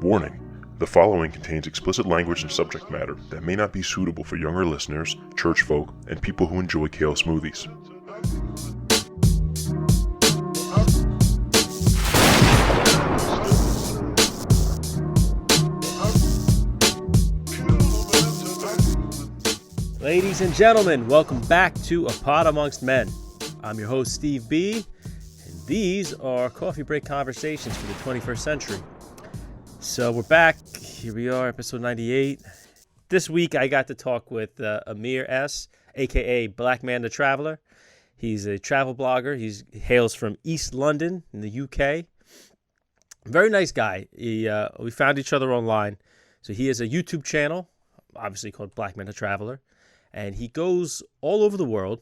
Warning: the following contains explicit language and subject matter that may not be suitable for younger listeners, church folk, and people who enjoy kale smoothies. Ladies and gentlemen, welcome back to A Pod Amongst Men. I'm your host, Steve B., and these are coffee break conversations for the 21st century. So we're back. Here we are, episode 98. This week, I got to talk with Ameer S, a.k.a. Blackman Da Traveller. He's a travel blogger. He hails from East London in the UK. Very nice guy. We found each other online. So he has a YouTube channel, obviously called Blackman Da Traveller. And he goes all over the world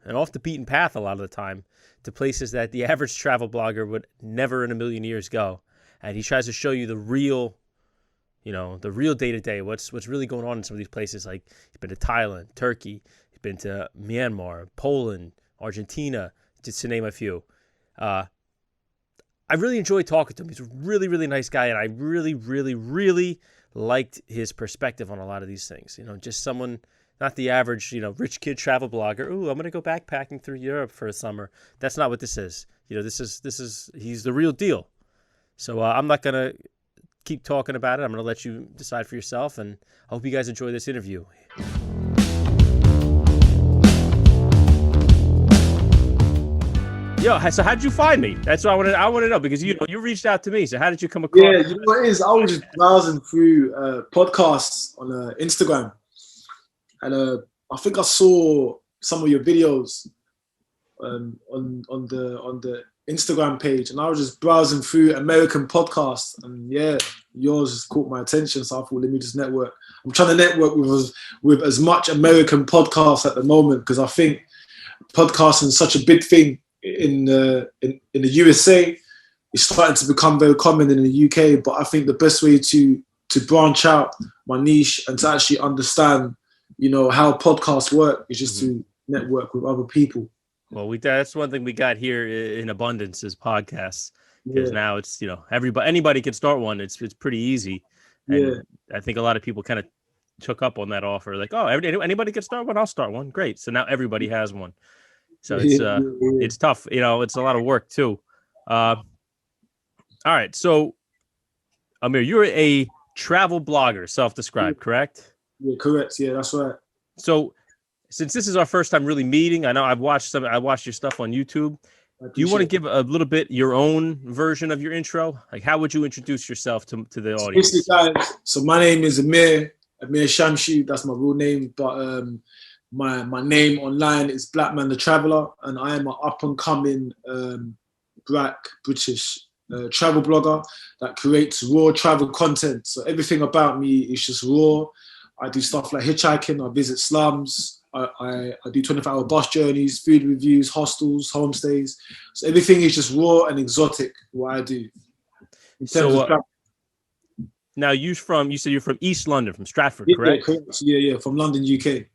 and off the beaten path a lot of the time to places that the average travel blogger would never in a million years go. And he tries to show you the real day-to-day, what's really going on in some of these places. Like he's been to Thailand, Turkey, he's been to Myanmar, Poland, Argentina, just to name a few. I really enjoyed talking to him. He's a really, really nice guy, and I really, really, really liked his perspective on a lot of these things. You know, just someone, not the average, rich kid travel blogger. Ooh, I'm going to go backpacking through Europe for a summer. That's not what this is. He's the real deal. So I'm not going to keep talking about it. I'm going to let you decide for yourself, and I hope you guys enjoy this interview. Yo, so how did you find me? That's what I want to know, because you reached out to me. So how did you come across? Yeah, you know what it is? I was just browsing through podcasts on Instagram, and I think I saw some of your videos on the Instagram page, and I was just browsing through American podcasts, and yeah, yours just caught my attention. So I thought, let me just network. I'm trying to network with as much American podcasts at the moment, because I think podcasting is such a big thing in the USA. It's starting to become very common in the UK, but I think the best way to branch out my niche and to actually understand, how podcasts work is just to network with other people. Well, that's one thing we got here in abundance is podcasts, because now it's, anybody can start one. It's pretty easy. And I think a lot of people kind of took up on that offer. Like, oh, anybody can start one. I'll start one. Great. So now everybody has one. So it's tough. It's a lot of work too. All right. So Ameer, you're a travel blogger, self-described, correct? Yeah, correct. Yeah, that's right. So since this is our first time really meeting, I know I watched your stuff on YouTube. Do you want to give a little bit your own version of your intro? Like, how would you introduce yourself to the audience? Guys, so my name is Ameer Shamshi. That's my real name, but my name online is Blackman Da Traveller, and I am an up-and-coming Black British travel blogger that creates raw travel content. So everything about me is just raw. I do stuff like hitchhiking. I visit slums. I do 24-hour bus journeys, food reviews, hostels, homestays. So everything is just raw and exotic, what I do. Now you said you're from East London, from Stratford, correct? Yeah, from London, UK.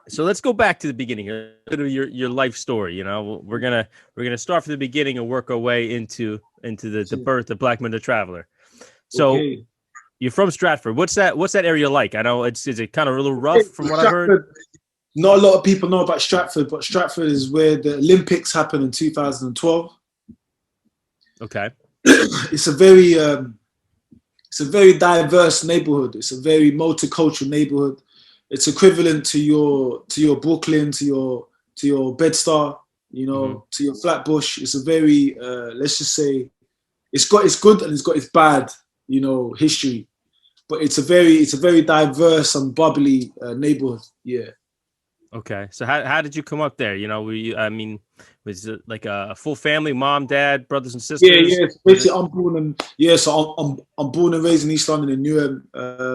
So let's go back to the beginning, a bit of your life story. We're gonna start from the beginning and work our way into the birth of Blackman Da Traveller. So You're from Stratford. What's that area like? I know is it kind of a little rough from what I've heard? Not a lot of people know about Stratford, but Stratford is where the Olympics happened in 2012. Okay. It's a very diverse neighborhood. It's a very multicultural neighborhood. It's equivalent to your Brooklyn, to your Bed-Stuy, to your Flatbush. It's a very let's just say it's good and it's got its bad, history, but it's a very diverse and bubbly neighborhood. Yeah. Okay. So how did you come up there? Was it like a full family, mom, dad, brothers and sisters? Yeah. Basically, I'm born and raised in East London in Newham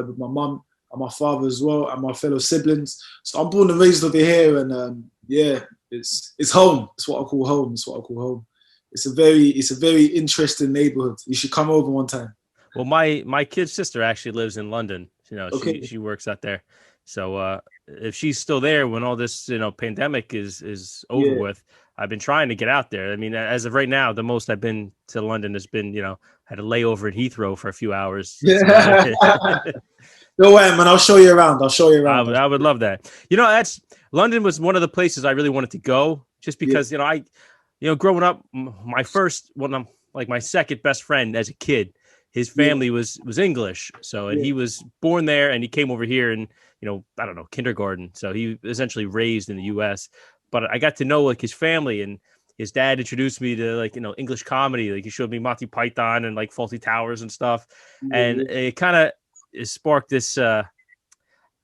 with my mum and my father as well, and my fellow siblings. So I'm born and raised over here, and it's home. It's what I call home. It's a very interesting neighborhood. You should come over one time. Well, my kid's sister actually lives in London. Okay. She works out there. So if she's still there when all this pandemic is over with, I've been trying to get out there. I mean, as of right now, the most I've been to London has been, had a layover at Heathrow for a few hours. That's about it. No way, man. I'll show you around. I'll show you around. I would love that. London was one of the places I really wanted to go, just because, growing up, my second best friend as a kid, his family was English. So, and he was born there and he came over here in, I don't know, kindergarten. So he essentially raised in the US, but I got to know like his family, and his dad introduced me to English comedy. Like he showed me Monty Python and like Fawlty Towers and stuff. And it kind of sparked this, I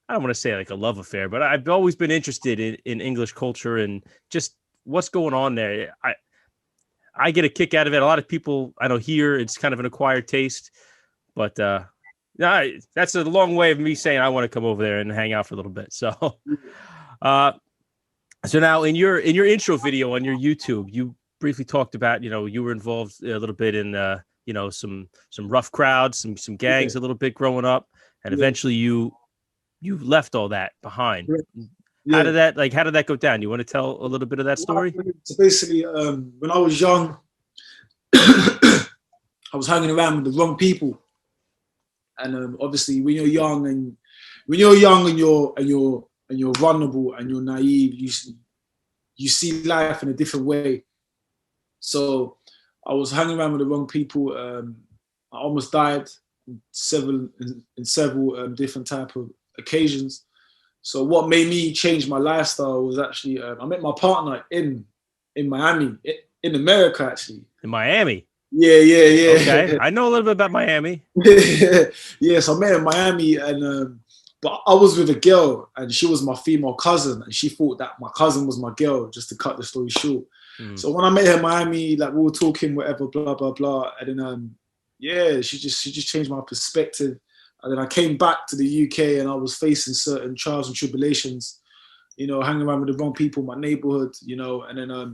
don't want to say like a love affair, but I've always been interested in English culture and just what's going on there. I get a kick out of it. A lot of people I know here, it's kind of an acquired taste, but that's a long way of me saying I want to come over there and hang out for a little bit. So, so now in your intro video on your YouTube, you briefly talked about, you were involved a little bit in, some rough crowds, some gangs a little bit growing up, and eventually you left all that behind. Yeah. How did that go down? You want to tell a little bit of that story? So basically, when I was young, I was hanging around with the wrong people, and obviously, when you're young and you're vulnerable and you're naive, you see life in a different way. So I was hanging around with the wrong people. I almost died in several different type of occasions. So what made me change my lifestyle was actually I met my partner in Miami, in America actually. In Miami? Yeah. Okay, I know a little bit about Miami. Yes, I met in Miami, and but I was with a girl, and she was my female cousin, and she thought that my cousin was my girl. Just to cut the story short. So when I met her in Miami, like we were talking, whatever, blah blah blah, and then she just changed my perspective. And then I came back to the UK and I was facing certain trials and tribulations, hanging around with the wrong people in my neighborhood, and then I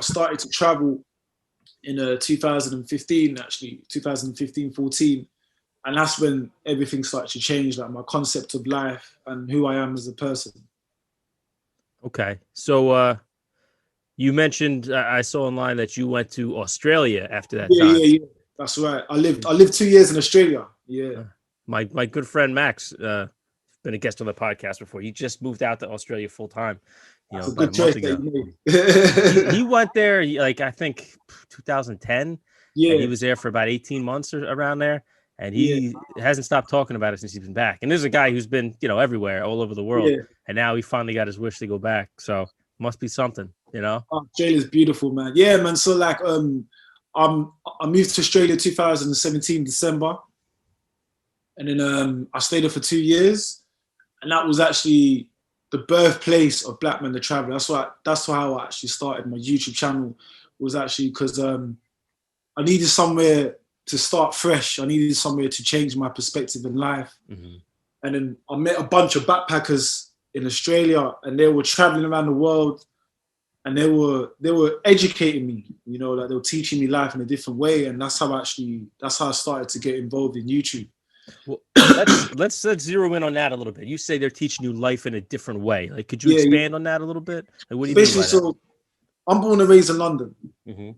started to travel in 2015, 14. And that's when everything started to change, like my concept of life and who I am as a person. Okay. So you mentioned, I saw online that you went to Australia after that time. Yeah. That's right. I lived 2 years in Australia. Yeah. My good friend Max, been a guest on the podcast before. He just moved out to Australia full time. That's a good choice that you made. he went there like I think 2010. Yeah, and he was there for about 18 months or around there, and he hasn't stopped talking about it since he's been back. And there's a guy who's been everywhere, all over the world, and now he finally got his wish to go back. So must be something, Australia's beautiful, man. Yeah, man. So like, I moved to Australia 2017 December. And then I stayed there for 2 years, and that was actually the birthplace of Blackman Da Traveller. That's how I actually started my YouTube channel. Was actually because I needed somewhere to start fresh. I needed somewhere to change my perspective in life. Mm-hmm. And then I met a bunch of backpackers in Australia, and they were traveling around the world, and they were educating me. Like they were teaching me life in a different way, and that's how I started to get involved in YouTube. Well, let's zero in on that a little bit. You say they're teaching you life in a different way. Like, could you expand on that a little bit? Like, what do you basically mean by that? So I'm born and raised in London. Mm-hmm.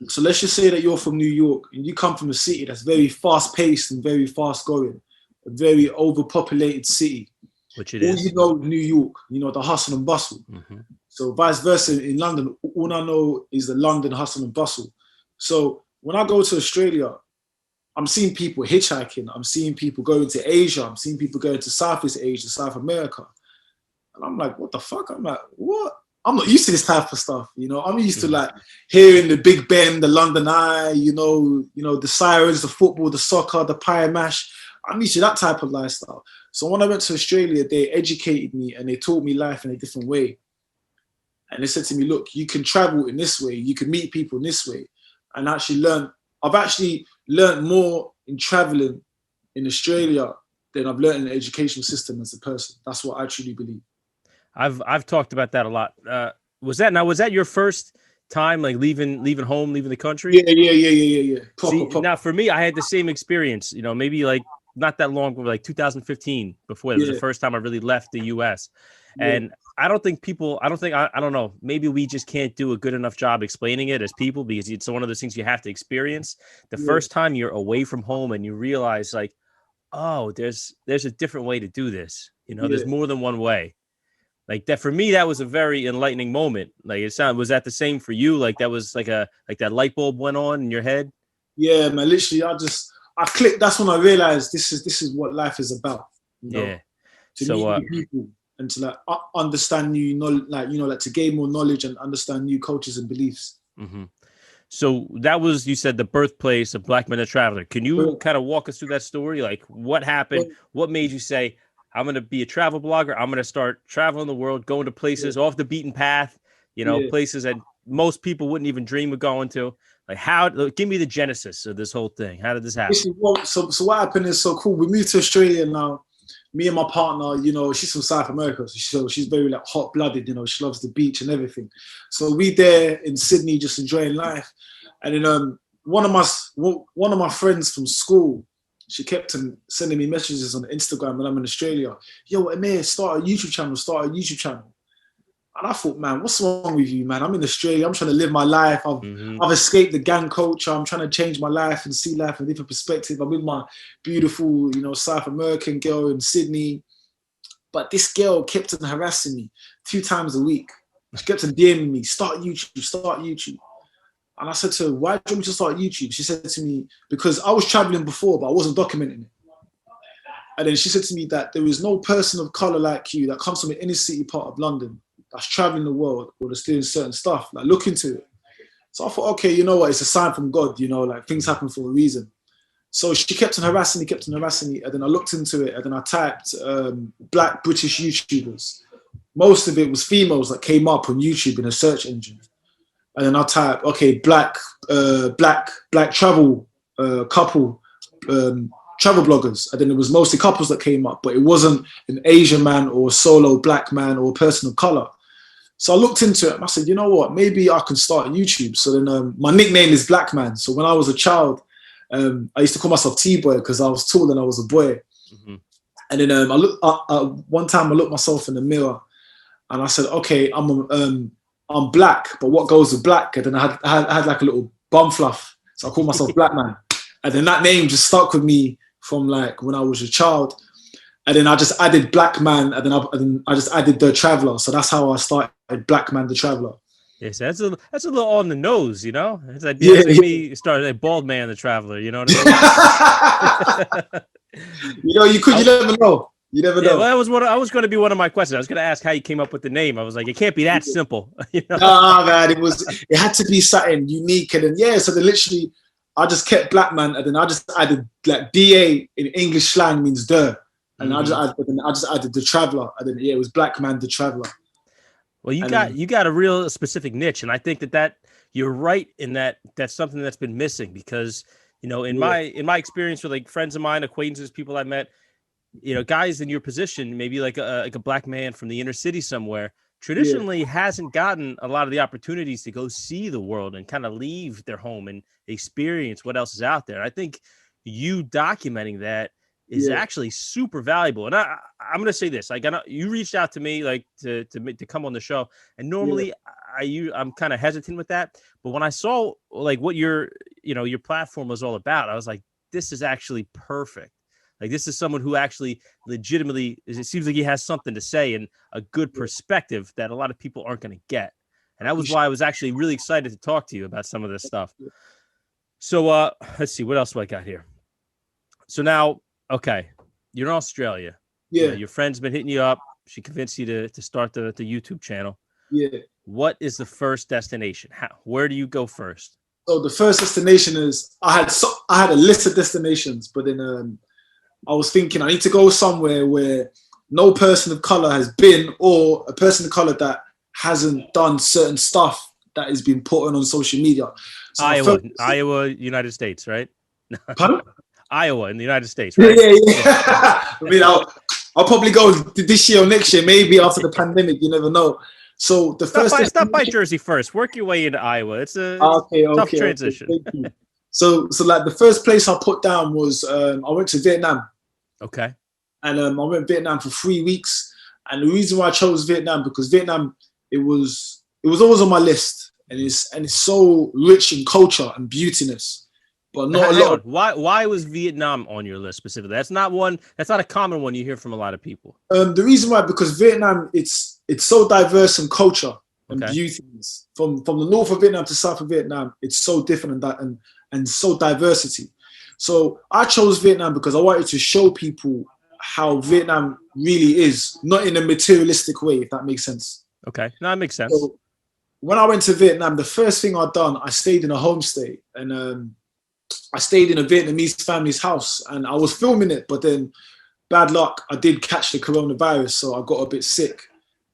So let's just say that you're from New York and you come from a city that's very fast paced and very fast going, a very overpopulated city. Which it is. New York, the hustle and bustle. Mm-hmm. So vice versa in London, all I know is the London hustle and bustle. So when I go to Australia, I'm seeing people hitchhiking. I'm seeing people going to Asia. I'm seeing people going to Southeast Asia, South America. And I'm like, what the fuck? I'm like, what? I'm not used to this type of stuff. I'm used to like hearing the Big Ben, the London Eye, the sirens, the football, the soccer, the pie mash. I'm used to that type of lifestyle. So when I went to Australia, they educated me and they taught me life in a different way. And they said to me, look, you can travel in this way. You can meet people in this way. And I've actually learned more in traveling in Australia than I've learned in the educational system as a person. That's what I truly believe. I've talked about that a lot. Was that your first time, like leaving home, leaving the country? Yeah. Proper. Now for me, I had the same experience. Maybe like not that long, like 2015. Before it was the first time I really left the U.S. And I don't think people, I don't know, maybe we just can't do a good enough job explaining it as people, because it's one of those things you have to experience the first time you're away from home and you realize like, oh, there's a different way to do this. There's more than one way. Like that for me, that was a very enlightening moment. Like was that the same for you? Like that was like that light bulb went on in your head? Yeah, man. Literally, I clicked. That's when I realized this is what life is about. Yeah. To meet new people and to like understand new knowledge, like to gain more knowledge and understand new cultures and beliefs. Mm-hmm. So that was, you said, the birthplace of Blackman Da Traveller. Can you kind of walk us through that story? Like what happened? What made you say, I'm going to be a travel blogger. I'm going to start traveling the world, going to places off the beaten path, places that most people wouldn't even dream of going to. Like give me the genesis of this whole thing. How did this happen? So what happened is so cool. We moved to Australia now. Me and my partner, she's from South America, so she's very like hot-blooded. She loves the beach and everything. So we there in Sydney just enjoying life. And then one of my friends from school, she kept sending me messages on Instagram when I'm in Australia. Yo, Ameer, start a YouTube channel. And I thought, man, what's wrong with you, man? I'm in Australia. I'm trying to live my life. I've escaped the gang culture. I'm trying to change my life and see life from a different perspective. I'm with my beautiful, South American girl in Sydney. But this girl kept on harassing me 2 times a week. She kept on DMing me, start YouTube. And I said to her, why do you want me to start YouTube? She said to me, because I was traveling before, but I wasn't documenting it. And then she said to me that there is no person of color like you that comes from an inner city part of London that's traveling the world or that's doing certain stuff, like look into it. So I thought, okay, you know what? It's a sign from God, like things happen for a reason. So she kept on harassing me. And then I looked into it and then I typed Black British YouTubers. Most of it was females that came up on YouTube in a search engine. And then I typed, okay, black travel couple, travel bloggers. And then it was mostly couples that came up, but it wasn't an Asian man or a solo black man or a person of color. So I looked into it and I said, you know what, maybe I can start YouTube. So then my nickname is Blackman. So when I was a child, I used to call myself T-Boy because I was tall and I was a boy. Mm-hmm. And then one time I looked myself in the mirror and I said, okay, I'm black, but what goes with black? And then I had like a little bum fluff. So I called myself Blackman. And then that name just stuck with me from like when I was a child. And then I just added Blackman, and then I just added Da Traveller. So that's how I started Blackman Da Traveller. Yes, that's a little on the nose, It's like me started a bald man, Da Traveller. You know what I mean? You never know. You never know. Well, that was going to be one of my questions. I was going to ask how you came up with the name. I was like, it can't be that simple. Nah, man, it had to be something unique. And then so then literally, I just kept Blackman, and then I just added like DA in English slang means "der," and I just added Da Traveller, and then it was Blackman Da Traveller. Well, you got a real specific niche, and I think that you're right in that's something that's been missing because in my experience with like friends of mine, acquaintances, people I met, guys in your position, maybe like a black man from the inner city somewhere, traditionally hasn't gotten a lot of the opportunities to go see the world and kind of leave their home and experience what else is out there. I think you documenting that is actually super valuable. And I'm going to say this, like, I know you reached out to me like to come on the show, and normally I'm kind of hesitant with that. But when I saw like what your platform was all about, I was like, this is actually perfect. Like, this is someone who actually legitimately, it seems like he has something to say and a good perspective that a lot of people aren't going to get. And that was why I was actually really excited to talk to you about some of this stuff. So let's see, what else do I got here? So now, okay, you're in Australia. Yeah. Your friend's been hitting you up. She convinced you to start the YouTube channel. Yeah. What is the first destination? Where do you go first? So the first destination is, I had a list of destinations, but then I was thinking I need to go somewhere where no person of color has been, or a person of color that hasn't done certain stuff that has been put on social media. So Iowa, United States, right? Pardon? Iowa in the United States, right? Yeah. I mean, I'll probably go this year or next year, maybe after the pandemic. You never know. So the first stop by Jersey first. Work your way into Iowa. It's a tough transition. Okay. So like the first place I put down was I went to Vietnam. Okay. And I went to Vietnam for 3 weeks, And the reason why I chose Vietnam, because Vietnam, it was always on my list, and it's so rich in culture and beautiness, but not a lot. Why was Vietnam on your list specifically? That's not a common one you hear from a lot of people. The reason why, because Vietnam, it's so diverse in culture and beautiness. From the north of Vietnam to south of Vietnam, it's so different and so diversity. So I chose Vietnam because I wanted to show people how Vietnam really is, not in a materialistic way, if that makes sense. Okay, no, that makes sense. So when I went to Vietnam, the first thing I'd done, I stayed in a homestay, and I stayed in a Vietnamese family's house, and I was filming it, but then bad luck, I did catch the coronavirus, so I got a bit sick,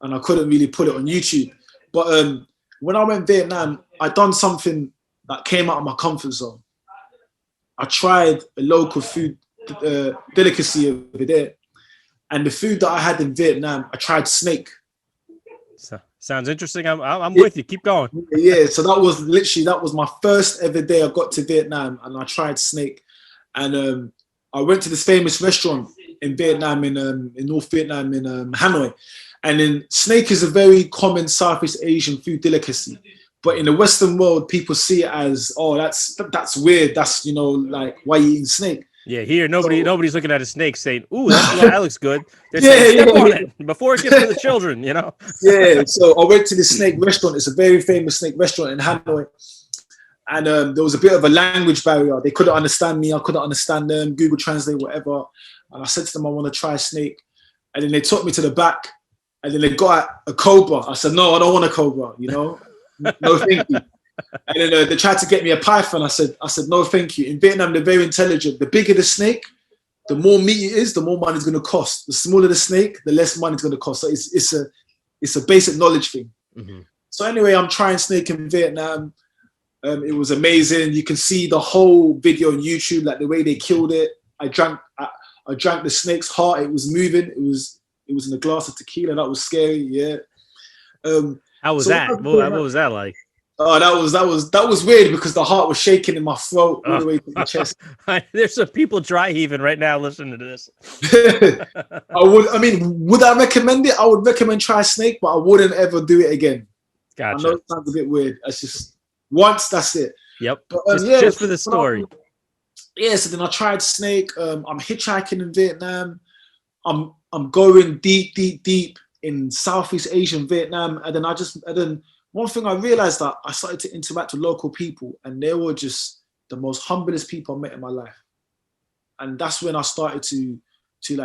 and I couldn't really put it on YouTube. But when I went to Vietnam, I done something that came out of my comfort zone. I tried a local food delicacy over there, and the food that I had in Vietnam, I tried snake. So, sounds interesting. I'm with you. Keep going. Yeah, so that was my first ever day I got to Vietnam, and I tried snake. And I went to this famous restaurant in Vietnam, in North Vietnam, in Hanoi. And then snake is a very common Southeast Asian food delicacy. But in the Western world, people see it as, oh, that's weird. That's, like, why you eating snake? Yeah, here nobody's looking at a snake saying, "Ooh, that looks good." They're saying, "Step on it before it gets to the children," Yeah. So I went to this snake restaurant. It's a very famous snake restaurant in Hanoi, and there was a bit of a language barrier. They couldn't understand me. I couldn't understand them. Google Translate, whatever. And I said to them, "I want to try snake," and then they took me to the back, and then they got a cobra. I said, "No, I don't want a cobra. No, thank you." And then they tried to get me a python. I said, no, thank you. In Vietnam, they're very intelligent. The bigger the snake, the more meat it is, the more money it's going to cost. The smaller the snake, the less money it's going to cost. So it's a basic knowledge thing. Mm-hmm. So anyway, I'm trying snake in Vietnam. It was amazing. You can see the whole video on YouTube, like the way they killed it. I drank the snake's heart. It was moving. It was in a glass of tequila. That was scary. Yeah. How was that? What was that like? Oh, that was weird because the heart was shaking in my throat all the way to the chest. There's some people dry heaving right now listening to this. Would I recommend it? I would recommend try snake, but I wouldn't ever do it again. Gotcha. I know it sounds a bit weird. It's just once, that's it. Yep. But, just for the story. So then I tried snake. I'm hitchhiking in Vietnam. I'm going deep in Southeast Asian Vietnam, and then one thing I realized that I started to interact with local people, and they were just the most humblest people I met in my life. And that's when I started to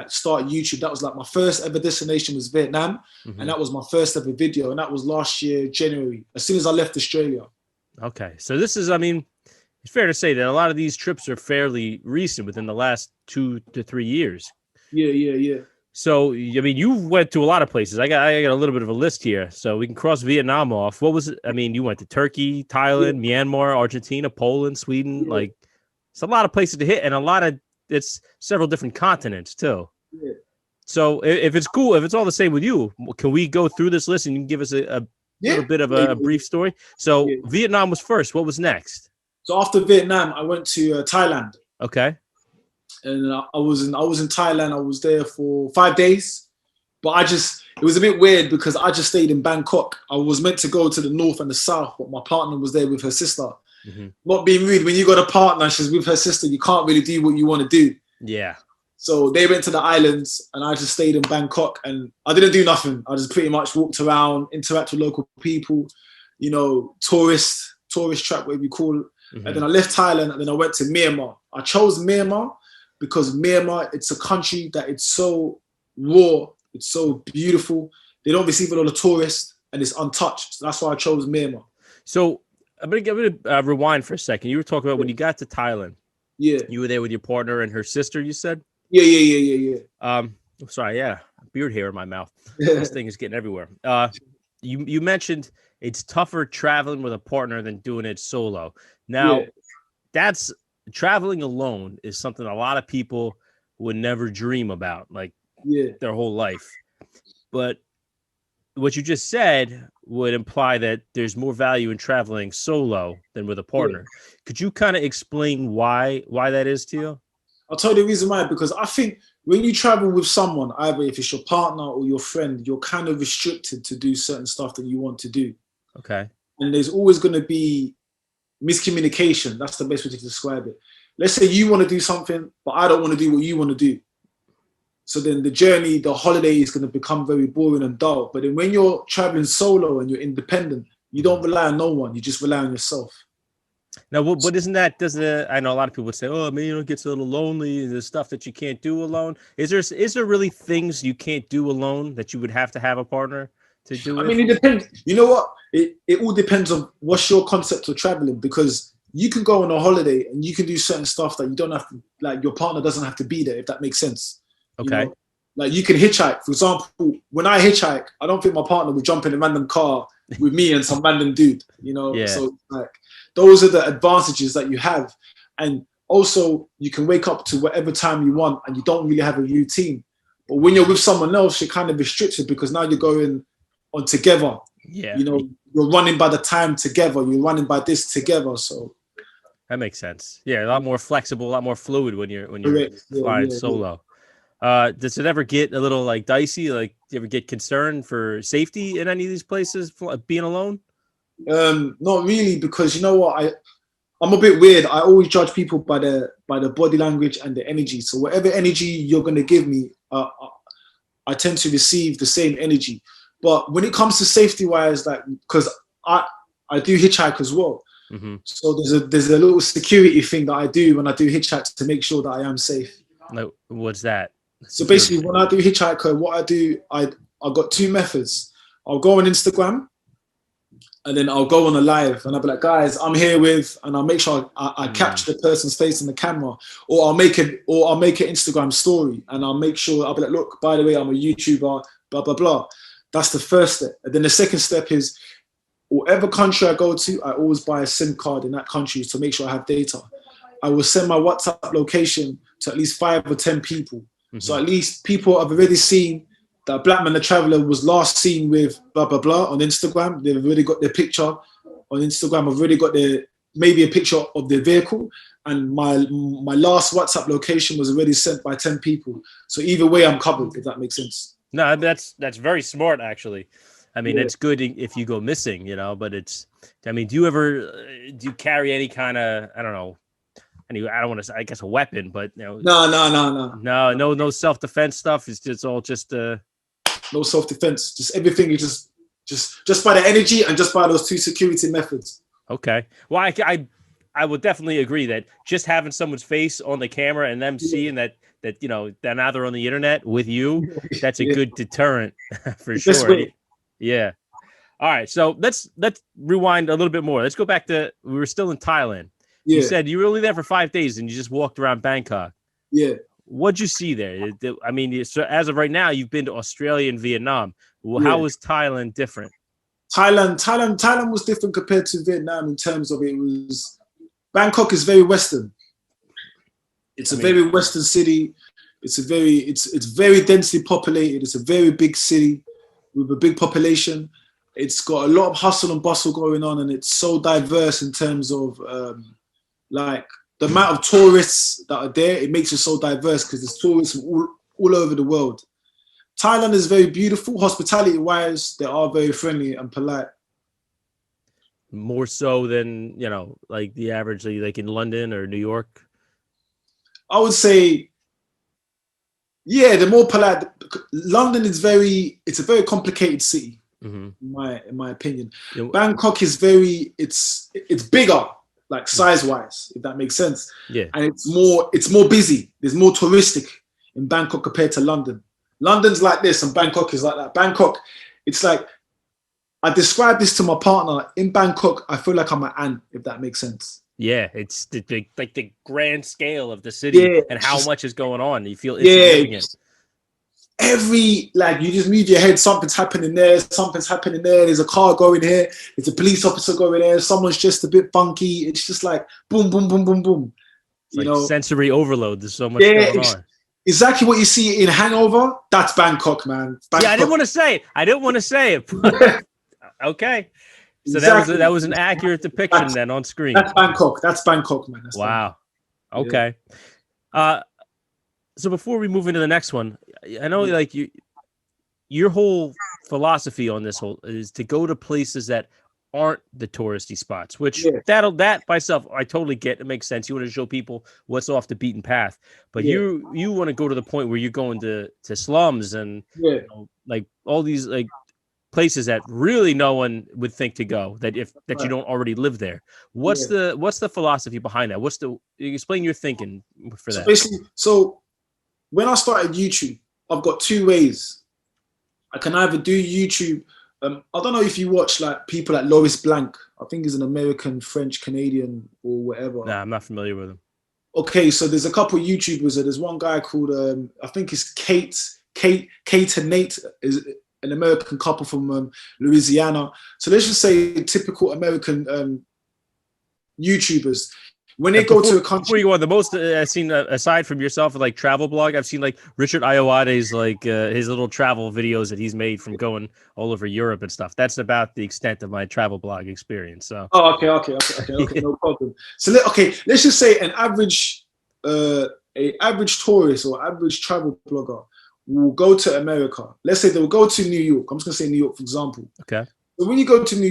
start YouTube. That was like my first ever destination was Vietnam. Mm-hmm. And that was my first ever video. And that was last year, January, as soon as I left Australia. Okay. So this is, it's fair to say that a lot of these trips are fairly recent, within the last 2 to 3 years. Yeah. So, you went to a lot of places. I got a little bit of a list here, so we can cross Vietnam off. What was it? You went to Turkey, Thailand, Myanmar, Argentina, Poland, Sweden. Yeah. Like, it's a lot of places to hit, and it's several different continents too. Yeah. So, if it's cool, if it's all the same with you, can we go through this list and you can give us a little bit of a brief story? So, Vietnam was first. What was next? So after Vietnam, I went to Thailand. I Okay. was in Thailand. I was there for 5 days, but it was a bit weird because I just stayed in Bangkok. I was meant to go to the north and the south, but my partner was there with her sister. Mm-hmm. Not being rude, when you got a partner, she's with her sister, you can't really do what you want to do. Yeah. So they went to the islands, and I just stayed in Bangkok, and I didn't do nothing. I just pretty much walked around, interacted with local people, tourist trap, whatever you call it. Mm-hmm. And then I left Thailand, and then I went to Myanmar. I chose Myanmar because Myanmar, it's a country that it's so raw, it's so beautiful. They don't receive a lot of tourists, and it's untouched. So that's why I chose Myanmar. So I'm gonna rewind for a second. You were talking about when you got to Thailand. Yeah. You were there with your partner and her sister, you said? Yeah. Sorry, yeah. Beard hair in my mouth. This thing is getting everywhere. You mentioned it's tougher traveling with a partner than doing it solo. Now, that's traveling alone is something a lot of people would never dream about, their whole life. But what you just said would imply that there's more value in traveling solo than with a partner. Could you kind of explain why that is to you? I'll tell you the reason why, because I think when you travel with someone, either if it's your partner or your friend, you're kind of restricted to do certain stuff that you want to do. Okay. And there's always going to be miscommunication. That's the best way to describe it. Let's say you want to do something, but I don't want to do what you want to do. So then the journey, the holiday is going to become very boring and dull. But then when you're traveling solo and you're independent, you don't rely on no one. You just rely on yourself. Now, but isn't that, I know a lot of people would say, oh, man, it gets a little lonely. There's stuff that you can't do alone. Is there really things you can't do alone that you would have to have a partner to do it? I mean, it depends. You know what? It all depends on what's your concept of traveling, because you can go on a holiday and you can do certain stuff that you don't have to, like your partner doesn't have to be there, if that makes sense. Okay. You know? Like you can hitchhike. For example, when I hitchhike, I don't think my partner would jump in a random car with me and some random dude, you know? Yeah. So like those are the advantages that you have. And also you can wake up to whatever time you want and you don't really have a routine. But when you're with someone else, you're kind of restricted because now you're going on together. Yeah. You know, you're running by the time together. You're running by this together. So that makes sense. Yeah, a lot more flexible, a lot more fluid when you're flying solo. Does it ever get a little like dicey? Like, do you ever get concerned for safety in any of these places, being alone? Not really, because you know what, I'm a bit weird. I always judge people by the body language and the energy. So whatever energy you're gonna give me, I tend to receive the same energy. But when it comes to safety wise, like because I do hitchhike as well. Mm-hmm. So there's a little security thing that I do when I do hitchhike to make sure that I am safe. No, what's that? So basically, when I do hitchhiker, what I do, I got two methods. I'll go on Instagram, and then I'll go on a live, and I'll be like, guys, I'm here with, and I'll make sure I capture the person's face in the camera, or I'll make an Instagram story, and I'll make sure I'll be like, look, by the way, I'm a YouTuber, blah blah blah. That's the first step, and then the second step is, whatever country I go to, I always buy a SIM card in that country to make sure I have data. I will send my WhatsApp location to at least 5 or 10 people. Mm-hmm. So at least people have already seen that Blackman Da Traveller was last seen with blah, blah, blah on Instagram. They've already got their picture on Instagram. I've already got maybe a picture of their vehicle. And my last WhatsApp location was already sent by 10 people. So either way, I'm covered, if that makes sense. No, that's very smart, actually. I mean, it's good if you go missing, you know, but do you carry any kind of, I don't know, I don't want to say, I guess, a weapon, but you know, no self-defense stuff. It's all just no self-defense. Just everything is just by the energy and just by those two security methods. Okay. Well, I would definitely agree that just having someone's face on the camera and them seeing that you know that now they're on the internet with you, that's a good deterrent for sure. Yeah. All right. So let's rewind a little bit more. Let's go back to, we were still in Thailand. Yeah. You said you were only there for 5 days and you just walked around Bangkok. Yeah. What'd you see there? I mean, so as of right now, you've been to Australia and Vietnam. Well, how was Thailand different? Thailand was different compared to Vietnam in terms of Bangkok is very Western. It's a very Western city. It's very densely populated. It's a very big city with a big population. It's got a lot of hustle and bustle going on, and it's so diverse in terms of like the amount of tourists that are there. It makes it so diverse because there's tourists from all over the world. Thailand is very beautiful. Hospitality-wise, they are very friendly and polite. More so than, you know, like the average, like in London or New York? I would say, yeah, they're more polite. London is it's a very complicated city, in my opinion. Yeah. Bangkok is it's bigger, like size-wise, if that makes sense. Yeah. And it's more busy. There's more touristic in Bangkok compared to London. London's like this and Bangkok is like that. Bangkok, it's like, I describe this to my partner. In Bangkok, I feel like I'm an ant, if that makes sense. Yeah, it's the grand scale of the city and how much is going on. You feel insignificant. You just move your head, something's happening there, there's a car going here, there's a police officer going there, someone's just a bit funky. It's just like boom, boom, boom, boom, boom. It's like sensory overload. There's so much going on. Exactly what you see in Hangover, that's Bangkok, man. Bangkok. Yeah, I didn't want to say it. Okay. So exactly. that was an accurate depiction then on screen. That's Bangkok, man. Wow. Okay. So before we move into the next one, I know like your whole philosophy on this whole is to go to places that aren't the touristy spots, which Yeah, that by itself I totally get. It makes sense. You want to show people what's off the beaten path, but yeah, you want to go to the point where you're going to slums and yeah. like all these like places that really no one would think to go that you Right. don't already live there. What's Yeah. the philosophy behind that? Explain your thinking for So that? basically, when I started YouTube, I've got two ways. I can either do YouTube. I don't know if you watch like people like Loris Blank. I think he's an American, French, Canadian, or whatever. Nah, I'm not familiar with them. Okay, so there's a couple of YouTubers. There's one guy called I think it's Kate and Nate is an American couple from Louisiana. So let's just say typical American YouTubers. When they go to a country, before you go on, the most I've seen aside from yourself, like travel blog, I've seen like Richard Ayoade's like his little travel videos that he's made from going all over Europe and stuff. That's about the extent of my travel blog experience. So, oh, okay, yeah. no problem. So let's just say a average tourist or average travel blogger will go to America. Let's say they will go to New York. I'm just gonna say New York, for example. Okay. So when you go to New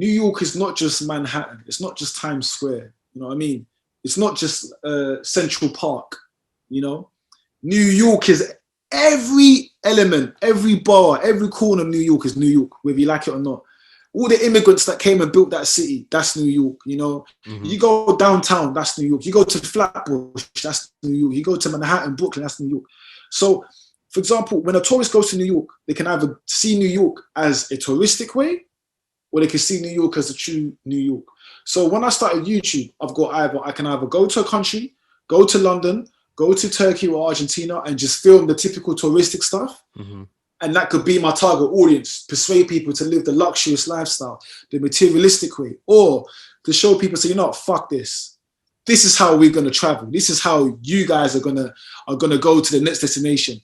York is not just Manhattan. It's not just Times Square. You know what I mean? It's not just Central Park. You know, New York is every element, every bar, every corner of New York is New York, whether you like it or not. All the immigrants that came and built that city, that's New York. You know, you go downtown, that's New York. You go to Flatbush, that's New York. You go to Manhattan, Brooklyn, that's New York. So, for example, when a tourist goes to New York, they can either see New York as a touristic way, or they can see New York as a true New York. So when I started YouTube, I can either go to a country, go to London, go to Turkey or Argentina and just film the typical touristic stuff. And that could be my target audience, persuade people to live the luxurious lifestyle, the materialistic way, or to show people, say, you know what, fuck this. This is how we're gonna travel. This is how you guys are gonna go to the next destination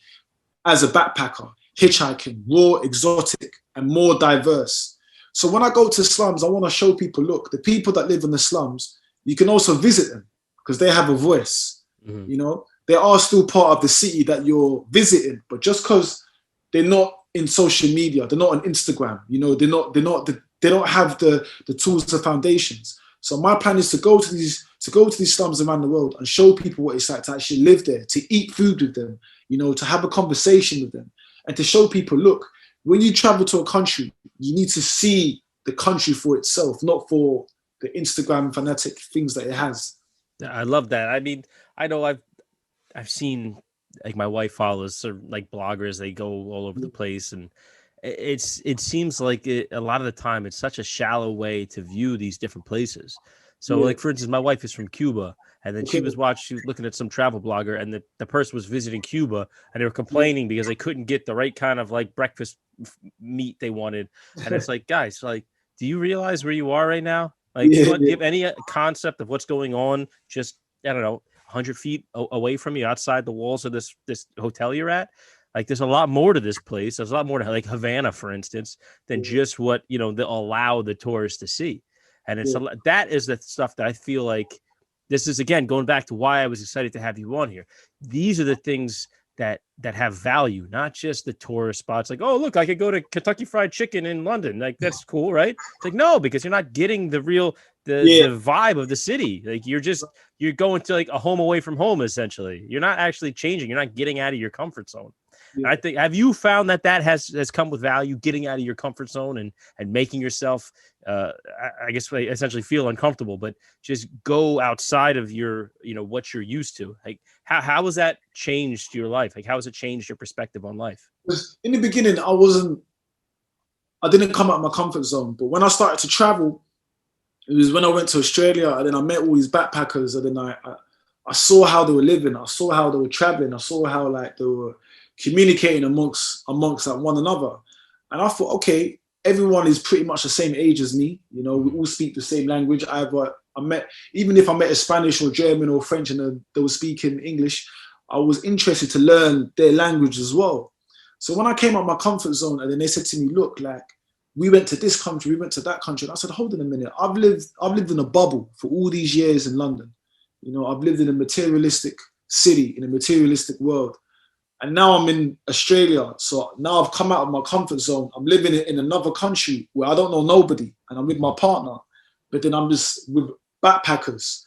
as a backpacker, hitchhiking, raw, exotic, and more diverse. So when I go to slums, I want to show people, look, the people that live in the slums, you can also visit them because they have a voice. You know, they are still part of the city that you're visiting, but just because they're not in social media, they're not on Instagram, you know, they don't have the tools, the foundations. So my plan is to go to these slums around the world and show people what it's like to actually live there, to eat food with them, you know, to have a conversation with them, and to show people, look, when you travel to a country, you need to see the country for itself, not for the Instagram fanatic things that it has. I love that. I mean, I know I've seen like my wife follows sort of like bloggers. They go all over the place, and it seems like a lot of the time it's such a shallow way to view these different places. So, like for instance, my wife is from Cuba, and then she was looking at some travel blogger, and the person was visiting Cuba, and they were complaining because they couldn't get the right kind of like breakfast meat they wanted, and it's like, guys, like, do you realize where you are right now? Like, do you have any concept of what's going on? Just, I don't know, 100 feet away from you, outside the walls of this hotel you're at. Like, there's a lot more to this place. There's a lot more to, like, Havana, for instance, than just what, you know, they'll allow the tourists to see. And it's that is the stuff that I feel like this is, again, going back to why I was excited to have you on here. These are the things that have value, not just the tourist spots. Like, oh, look, I could go to Kentucky Fried Chicken in London. Like, that's cool, right? It's like, no, because you're not getting the real the vibe of the city. Like, you're going to like a home away from home, essentially. You're not actually changing. You're not getting out of your comfort zone. I think, have you found that has come with value, getting out of your comfort zone and making yourself, I guess, essentially feel uncomfortable, but just go outside of your, you know, what you're used to? Like, how has that changed your life? Like, how has it changed your perspective on life? In the beginning, I didn't come out of my comfort zone, but when I started to travel, it was when I went to Australia, and then I met all these backpackers, and then I saw how they were living, I saw how they were traveling, I saw how like they were communicating amongst like one another. And I thought, okay, everyone is pretty much the same age as me. You know, we all speak the same language. Even if I met a Spanish or German or French and they were speaking English, I was interested to learn their language as well. So when I came out of my comfort zone, and then they said to me, look, like, we went to this country, we went to that country. And I said, hold on a minute. I've lived in a bubble for all these years in London. You know, I've lived in a materialistic city in a materialistic world. And now I'm in Australia. So now I've come out of my comfort zone. I'm living in another country where I don't know nobody, and I'm with my partner. But then I'm just with backpackers,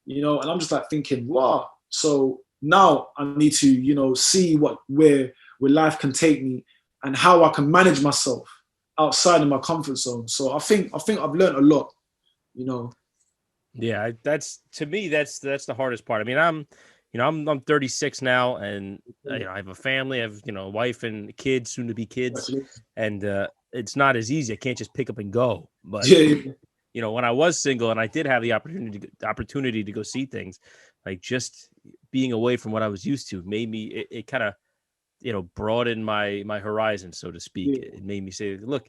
you know, and I'm just like thinking, wow. So now I need to, you know, see where life can take me and how I can manage myself outside of my comfort zone. So I think I've learned a lot, you know. Yeah, that's to me that's the hardest part. I mean, I'm 36 now, and you know, I have a family, I have, you know, a wife and kids, soon to be kids, and it's not as easy. I can't just pick up and go. But Yeah. you know, when I was single and I did have the opportunity to go see things, like just being away from what I was used to made me it kind of, you know, broadened my horizon, so to speak. Yeah. It made me say, look,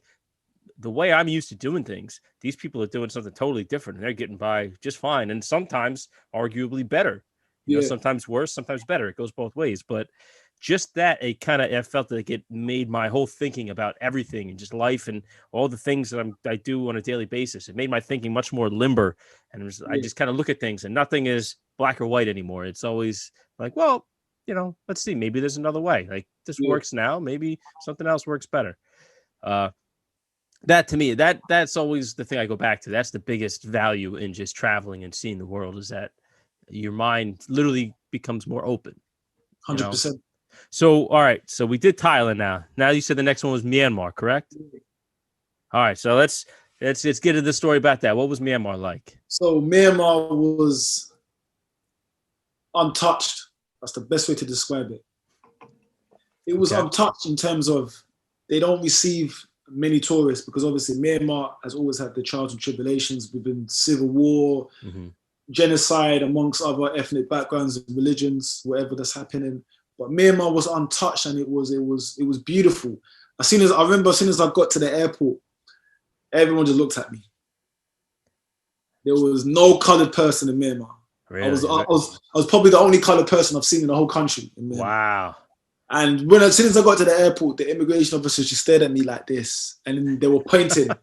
the way I'm used to doing things, these people are doing something totally different, and they're getting by just fine, and sometimes arguably better. You know, Yeah. sometimes worse, sometimes better. It goes both ways. But just that, I felt like it made my whole thinking about everything and just life and all the things that I do on a daily basis. It made my thinking much more limber, and I just kind of look at things, and nothing is black or white anymore. It's always like, well, you know, let's see, maybe there's another way. Like this works now, maybe something else works better. That to me, that's always the thing I go back to. That's the biggest value in just traveling and seeing the world, is that your mind literally becomes more open. 100%. So, all right. So we did Thailand now. Now you said the next one was Myanmar, correct? All right. So let's get into the story about that. What was Myanmar like? So Myanmar was untouched. That's the best way to describe it. It was untouched in terms of they don't receive many tourists because obviously Myanmar has always had the trials and tribulations within civil war, genocide amongst other ethnic backgrounds and religions, whatever that's happening. But Myanmar was untouched, and it was beautiful. I remember as soon as I got to the airport, everyone just looked at me. There was no colored person in Myanmar. Really? I was probably the only colored person I've seen in the whole country in Myanmar. Wow. And as soon as I got to the airport, the immigration officers just stared at me like this, and they were pointing. They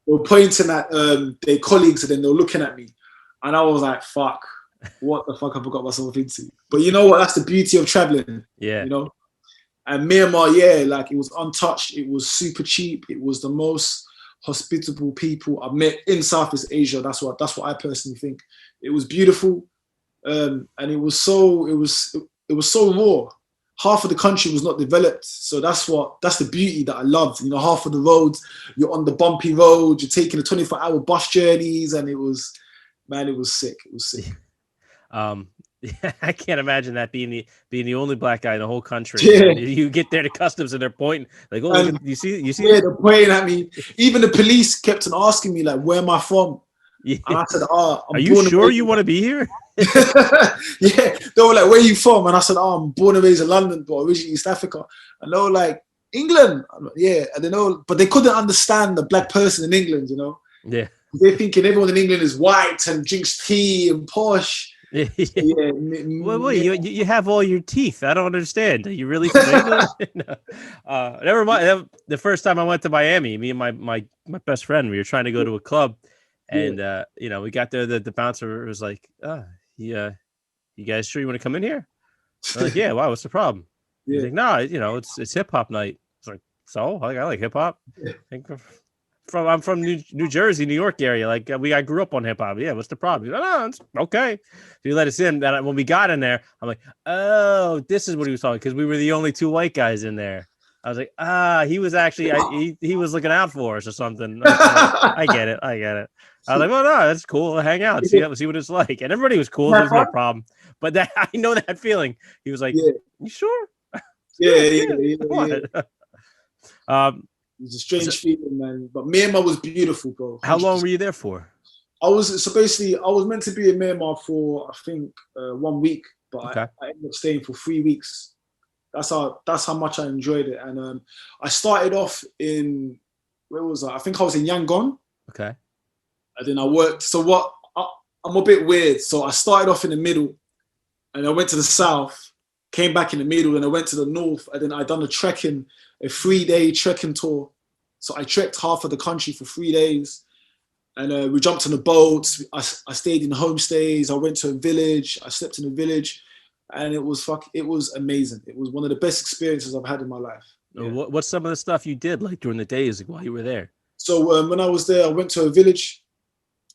were pointing at their colleagues, and then they were looking at me, and I was like, "Fuck, what the fuck have I got myself into?" But you know what? That's the beauty of traveling. Yeah. You know. And Myanmar, like it was untouched. It was super cheap. It was the most hospitable people I've met in Southeast Asia. That's what I personally think. It was beautiful, and it was so raw. Half of the country was not developed, so that's the beauty that I loved. You know, half of the roads, you're on the bumpy road, you're taking the 24-hour bus journeys, and it was sick. It was sick. I can't imagine that being the only black guy in the whole country. Yeah. You get there to customs and they're pointing like, "Oh, you see." Yeah, they're pointing at me. Even the police kept on asking me like, "Where am I from?" Yeah. And I said, "Are you sure you want to be here?" Yeah, they were like, "Where are you from?" And I said, "I'm born and raised in London, but originally East Africa." And they were like, "England?" Like, yeah, and they know, but they couldn't understand the black person in England. You know, yeah, they're thinking everyone in England is white and drinks tea and posh. Yeah. Wait, you have all your teeth. I don't understand. Are you really from England? No. Never mind. The first time I went to Miami, me and my best friend, we were trying to go to a club, and you know, we got there. The bouncer was like, "You guys sure you want to come in here?" I'm like, "Yeah, why? What's the problem?" He's like, "No, you know, it's hip hop night." It's like, "So I like hip hop." I'm from New Jersey, New York area. Like I grew up on hip hop. Yeah, what's the problem? He's like, "No, it's okay." So he let us in. And when we got in there, I'm like, "Oh, this is what he was talking," because we were the only two white guys in there. I was like, he was actually he was looking out for us or something. I get it. I was like, "Well, no, that's cool. We'll hang out, see what it's like." And everybody was cool. There was no problem. But I know that feeling. He was like, "You sure?" Yeah. It was a strange feeling, man. But Myanmar was beautiful, bro. 100%. How long were you there for? I was meant to be in Myanmar for I think 1 week, but I ended up staying for 3 weeks. That's how much I enjoyed it. And I started off in where was I? I think I was in Yangon. Okay. And then I worked. So I'm a bit weird. So I started off in the middle, and I went to the south, came back in the middle, and I went to the north, and then I done a 3-day trekking tour. So I trekked half of the country for 3 days, and we jumped on the boats. I stayed in homestays. I went to a village. I slept in a village. and it was amazing. It was one of the best experiences I've had in my life. Yeah. What's some of the stuff you did like during the days while you were there? So when I was there, I went to a village.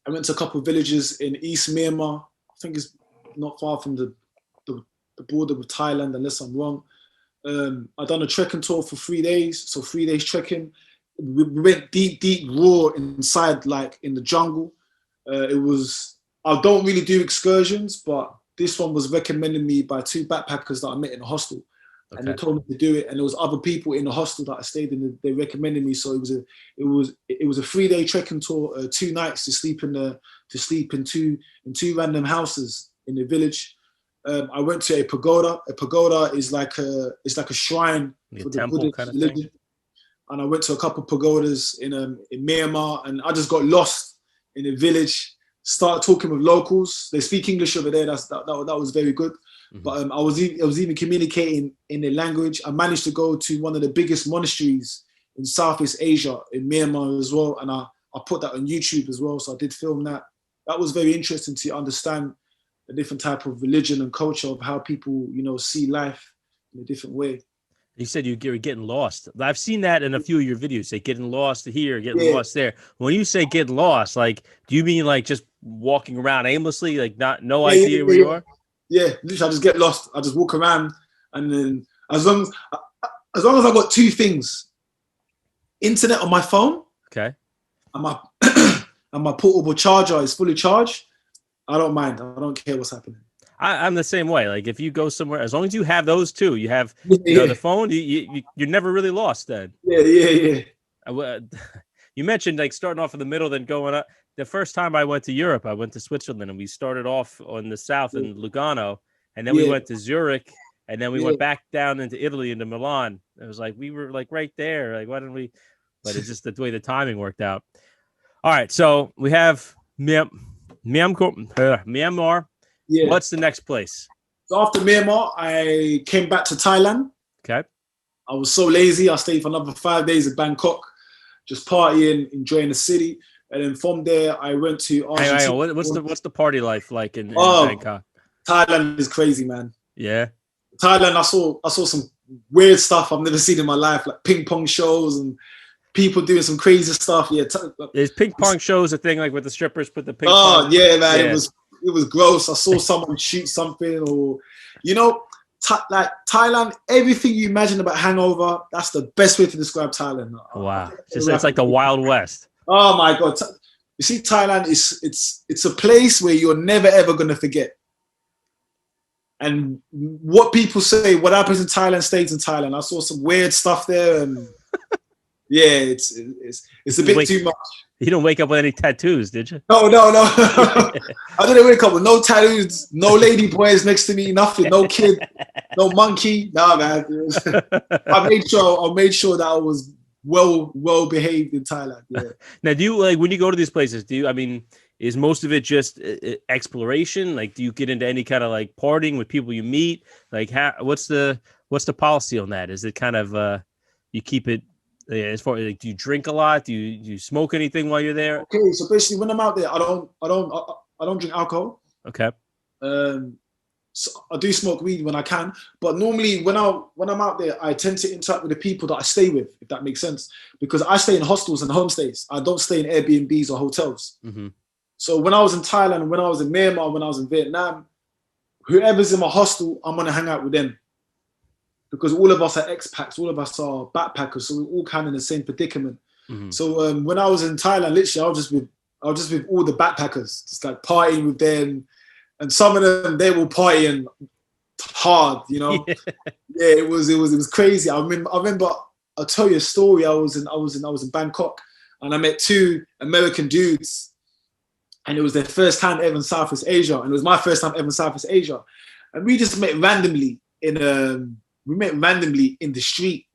I went to a couple of villages in East Myanmar. I think it's not far from the border with Thailand, unless I'm wrong. I done a trekking tour for 3 days. So 3 days trekking. We went deep, raw inside, like in the jungle. I don't really do excursions, but this one was recommended me by 2 backpackers that I met in a hostel. Okay. And they told me to do it. And there was other people in the hostel that I stayed in. They recommended me. So it was a 3-day trekking tour, 2 nights to sleep in two random houses in the village. I went to a pagoda. A pagoda is like a shrine for the Buddhist kind of religion. Thing. And I went to a couple of pagodas in Myanmar, and I just got lost in a village. Started talking with locals. They speak English over there. That was very good. Mm-hmm. But I was even communicating in their language. I managed to go to one of the biggest monasteries in Southeast Asia, in Myanmar as well, and I put that on YouTube as well. So I did film that. That was very interesting to understand a different type of religion and culture of how people, see life in a different way. You said you were getting lost. I've seen that in a few of your videos, say getting lost here, getting lost there. When you say getting lost, like, do you mean like just walking around aimlessly, like no idea where you are? Yeah, literally I just get lost. I just walk around, and then as long as I got 2 things, internet on my phone, okay, and my portable charger is fully charged, I don't mind. I don't care what's happening. I'm the same way. Like if you go somewhere, as long as you have those 2, you have the phone, you're never really lost then. Yeah. You mentioned like starting off in the middle, then going up. The first time I went to Europe, I went to Switzerland, and we started off on the south in Lugano, and then we went to Zurich, and then we went back down into Italy, into Milan. It was like we were like right there. Like why didn't we? But it's just the way the timing worked out. All right, so we have Myanmar. Yeah. What's the next place? So after Myanmar, I came back to Thailand. Okay. I was so lazy. I stayed for another 5 days in Bangkok, just partying, enjoying the city. And then from there, I went to Argentina. What's the party life like in Bangkok? Thailand is crazy, man. Yeah. Thailand, I saw some weird stuff I've never seen in my life, like ping pong shows and people doing some crazy stuff. Yeah. Is ping pong shows a thing, like with the strippers put the ping pong? Oh yeah, man. Yeah. It was gross. I saw someone shoot something, or like Thailand. Everything you imagine about Hangover, that's the best way to describe Thailand. Wow, it's like the Wild West. Oh my God! You see, Thailand it's a place where you're never ever gonna forget. And what people say, what happens in Thailand stays in Thailand. I saw some weird stuff there, and yeah, it's a bit too much. You don't wake up with any tattoos, did you? No. I didn't wake up with no tattoos, no lady boys next to me, nothing, no kid, no monkey. No, man. I made sure that I was well behaved in Thailand. Yeah. Now, do you like when you go to these places? Is most of it just exploration? Like, do you get into any kind of like partying with people you meet? Like, what's the policy on that? Is it kind of you keep it? As far as like, do you drink a lot? Do you smoke anything while you're there? Okay, so basically, when I'm out there, I don't drink alcohol. Okay. So I do smoke weed when I can, but normally when I'm out there, I tend to interact with the people that I stay with, if that makes sense, because I stay in hostels and homestays. I don't stay in Airbnbs or hotels. Mm-hmm. So when I was in Thailand, when I was in Myanmar, when I was in Vietnam, whoever's in my hostel, I'm gonna hang out with them. Because all of us are expats, all of us are backpackers, so we're all kind of in the same predicament. Mm-hmm. So when I was in Thailand, literally, I was just with all the backpackers, just like partying with them, and some of them they were partying hard, Yeah, it was crazy. I remember. I'll tell you a story. I was in Bangkok, and I met 2 American dudes, and it was their first time ever in Southeast Asia, and it was my first time ever in Southeast Asia, and we just met randomly in the street.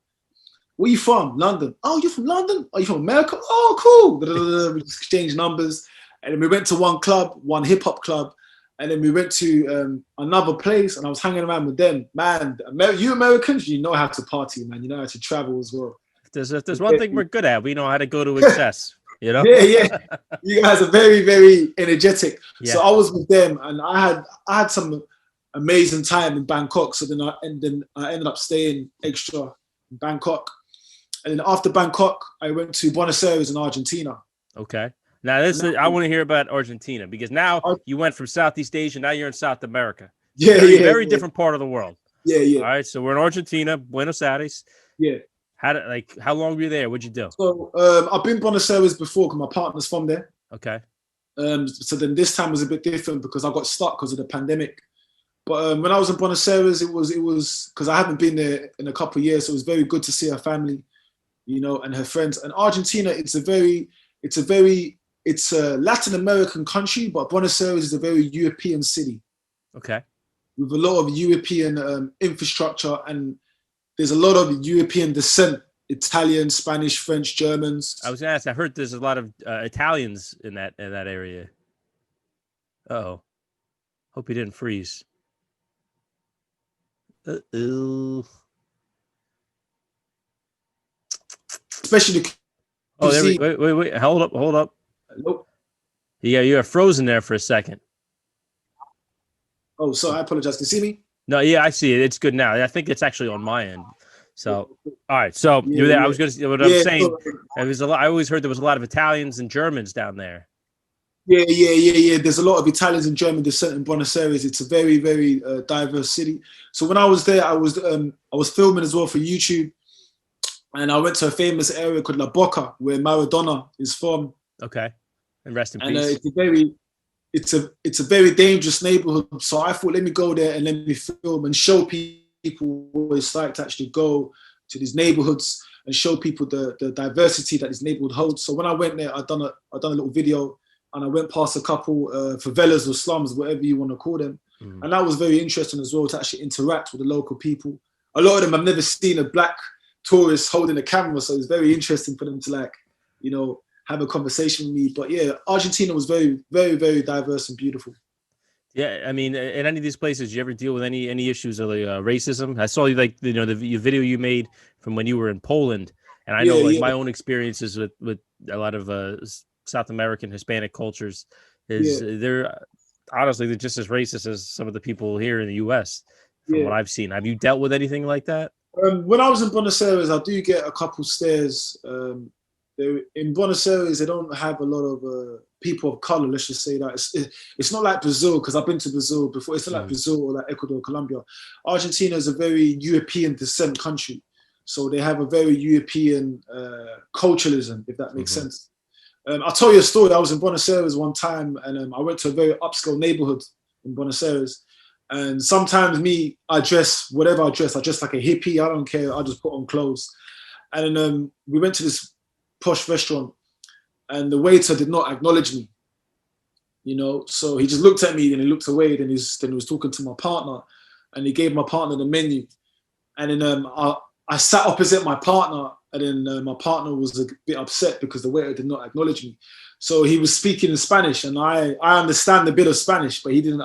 Where you from? London. Oh, you're from London? Are you from America? Oh, cool. We just exchanged numbers. And then we went to one hip hop club. And then we went to another place, and I was hanging around with them. Man, you Americans, you know how to party, man. You know how to travel as well. If there's one thing we're good at, we know how to go to excess. Yeah. You guys are very, very energetic. Yeah. So I was with them, and I had some amazing time in Bangkok. So then I ended up staying extra in Bangkok. And then after Bangkok, I went to Buenos Aires in Argentina. Okay. Now I want to hear about Argentina, because now you went from Southeast Asia, now you're in South America. Yeah, very different part of the world. Yeah. All right, so we're in Argentina, Buenos Aires. Yeah. How long were you there? What'd you do? So I've been Buenos Aires before because my partner's from there. Okay. So then this time was a bit different because I got stuck because of the pandemic. But when I was in Buenos Aires, it was because I haven't been there in a couple of years, so it was very good to see her family, you know, and her friends. And Argentina, it's a Latin American country, but Buenos Aires is a very European city. Okay. With a lot of European infrastructure, and there's a lot of European descent, Italian, Spanish, French, Germans. I was gonna ask, I heard there's a lot of Italians in that area. Uh-oh. Hope he didn't freeze. Uh-oh. Especially the wait. Hold up. Nope. Yeah, you are frozen there for a second. Oh, sorry, I apologize. Can you see me? No, yeah, I see it. It's good now. I think it's actually on my end. So, all right. So you're there. I was going to. What I'm saying, it was a lot. I always heard there was a lot of Italians and Germans down there. Yeah. There's a lot of Italians and German descent in Buenos Aires. It's a very, very diverse city. So when I was there, I was filming as well for YouTube, and I went to a famous area called La Boca, where Maradona is from. Okay, and rest in peace. It's a very dangerous neighborhood. So I thought, let me go there and let me film and show people what it's like to actually go to these neighborhoods and show people the diversity that this neighborhood holds. So when I went there, I done a little video, and I went past a couple favelas or slums, whatever you want to call them. And that was very interesting as well, to actually interact with the local people. A lot of them, I've never seen a black tourist holding a camera. So it's very interesting for them to have a conversation with me. But yeah, Argentina was very, very, very diverse and beautiful. Yeah, I mean, in any of these places, you ever deal with any issues of racism? I saw the video you made from when you were in Poland, and I know my own experiences with a lot of South American Hispanic cultures is they're just as racist as some of the people here in the U.S. from what I've seen. Have you dealt with anything like that? When I was in Buenos Aires, I do get a couple stares. In Buenos Aires, they don't have a lot of people of color. Let's just say that it's not like Brazil, because I've been to Brazil before. It's not like Brazil or like Ecuador, Colombia. Argentina is a very European descent country, so they have a very European culturalism, if that makes sense. I'll tell you a story. I was in Buenos Aires one time, and I went to a very upscale neighborhood in Buenos Aires. And sometimes I dress whatever I dress. I dress like a hippie. I don't care. I just put on clothes. And then we went to this posh restaurant, and the waiter did not acknowledge me. You know, so he just looked at me, then he looked away. Then he was talking to my partner, and he gave my partner the menu. And then I sat opposite my partner, and then my partner was a bit upset because the waiter did not acknowledge me. So he was speaking in Spanish, and I understand a bit of Spanish, but he didn't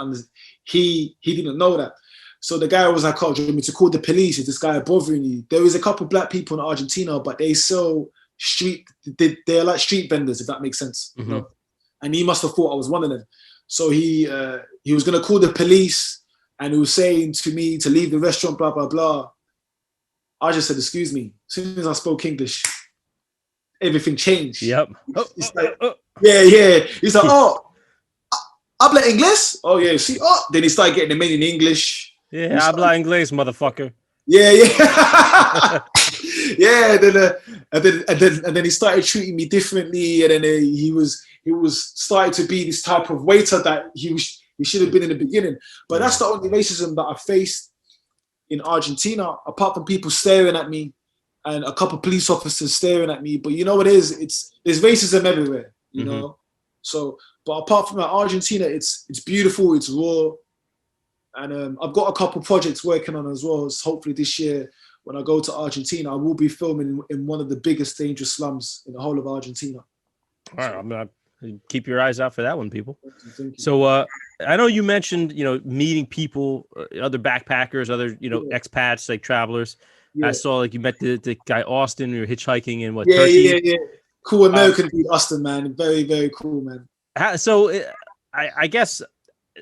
know that. So the guy was like, "Oh, do you want me to call the police? Is this guy bothering you?" There is a couple of black people in Argentina, but they sell they're like street vendors, if that makes sense. You know? And he must have thought I was one of them. So he was gonna call the police, and he was saying to me to leave the restaurant, blah blah blah. I just said, "Excuse me." As soon as I spoke English, everything changed. Yep. Yeah. He's like, "Oh, habla inglés?" Oh yeah. See, then he started getting the men in English. Yeah, habla inglés, motherfucker. Yeah. Yeah. And then he started treating me differently, and then he was starting to be this type of waiter that he should have been in the beginning. But that's the only racism that I faced in Argentina, apart from people staring at me and a couple of police officers staring at me. But you know what it is? There's racism everywhere, you know? So, but apart from that, Argentina, it's beautiful, it's raw. And I've got a couple projects working on as well. So hopefully this year, when I go to Argentina, I will be filming in one of the biggest dangerous slums in the whole of Argentina. All right, I'm gonna keep your eyes out for that one, people. Thank you. So I know you mentioned, meeting people, other backpackers, other, expats, like travelers. Yeah. I saw you met the guy Austin. You were hitchhiking in Turkey. Yeah. Cool American dude, Austin, man. Very, very cool, man. So I guess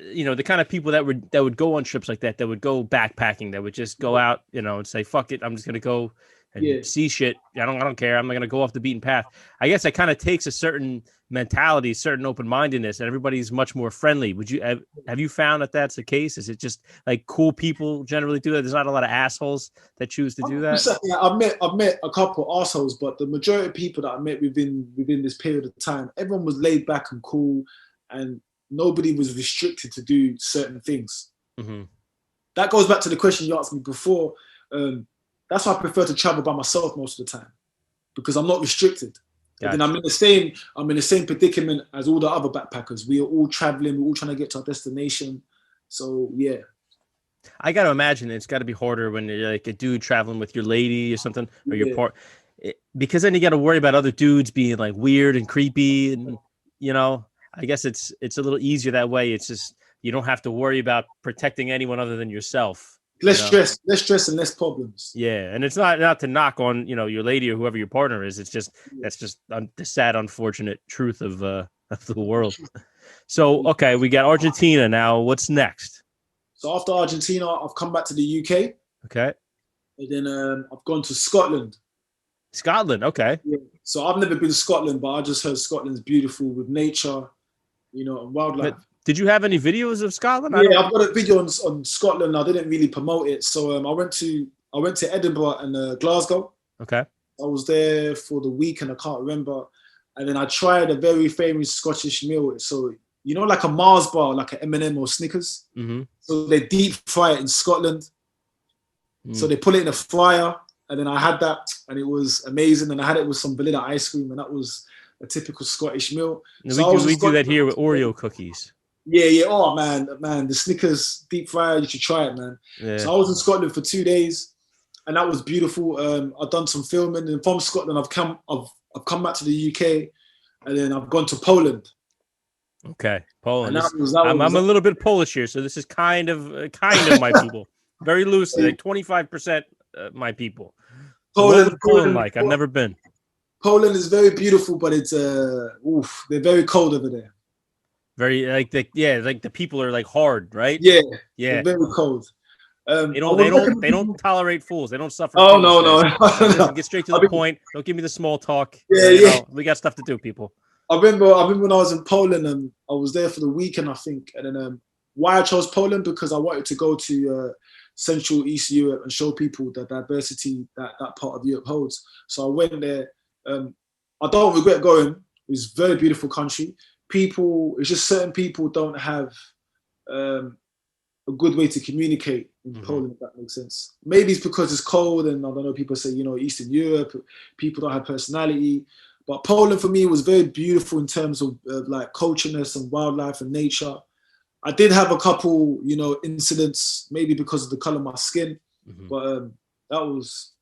the kind of people that would go on trips like that would go backpacking, that would just go out, and say, fuck it, I'm just gonna go and see shit. I don't care. I'm not gonna go off the beaten path. I guess that kind of takes a certain mentality, certain open-mindedness, and everybody's much more friendly. Would you have you found that that's the case? Is it just like cool people generally do that? There's not a lot of assholes that choose to do that. Yeah, I've met a couple of assholes, but the majority of people that I met within this period of time, everyone was laid back and cool, and nobody was restricted to do certain things. Mm-hmm. That goes back to the question you asked me before. That's why I prefer to travel by myself most of the time, because I'm not restricted. Gotcha. And then I'm in the same predicament as all the other backpackers. We are all traveling. We're all trying to get to our destination. So yeah. I got to imagine it's got to be harder when you're like a dude traveling with your lady or something, or your part, because then you got to worry about other dudes being like weird and creepy, and I guess it's a little easier that way. It's just you don't have to worry about protecting anyone other than yourself. Less stress and less problems. Yeah, and it's not to knock on your lady or whoever your partner is. It's just that's just the sad, unfortunate truth of the world. So okay, we got Argentina now. What's next? So after Argentina, I've come back to the UK. Okay. And then I've gone to Scotland. Scotland, okay. Yeah. So I've never been to Scotland, but I just heard Scotland's beautiful with nature, and wildlife. But did you have any videos of Scotland? Yeah, I've got a video on Scotland. I didn't really promote it. So I went to Edinburgh and Glasgow. Okay. I was there for the week and I can't remember. And then I tried a very famous Scottish meal. So, like a Mars bar, like an M&M or Snickers. Mm-hmm. So they deep fry it in Scotland. So they put it in a fryer. And then I had that and it was amazing. And I had it with some vanilla ice cream. And that was a typical Scottish meal. So we do that here with Oreo cookies. Yeah. Oh, man. The Snickers deep fryer, you should try it, man. Yeah. So I was in Scotland for 2 days. And that was beautiful. I've done some filming. And from Scotland, I've come back to the UK. And then I've gone to Poland. Okay, Poland. I'm a little bit Polish here, so this is kind of my people. Very loosely, like 25% my people. Poland, like I've never been. Poland is very beautiful, but it's they're very cold over there. Very like the people are like hard, right? Yeah. They're very cold. They don't tolerate fools. They don't suffer. Oh no. Get straight to the point. Don't give me the small talk. Yeah. We got stuff to do, people. I remember when I was in Poland and I was there for the weekend, I think. And then why I chose Poland, because I wanted to go to Central East Europe and show people the diversity that part of Europe holds. So I went there. I don't regret going. It's a very beautiful country. It's just certain people don't have a good way to communicate in Poland, if that makes sense. Maybe it's because it's cold and I don't know, people say, Eastern Europe, people don't have personality. But Poland for me was very beautiful in terms of like cultureness and wildlife and nature. I did have a couple, incidents, maybe because of the color of my skin, but it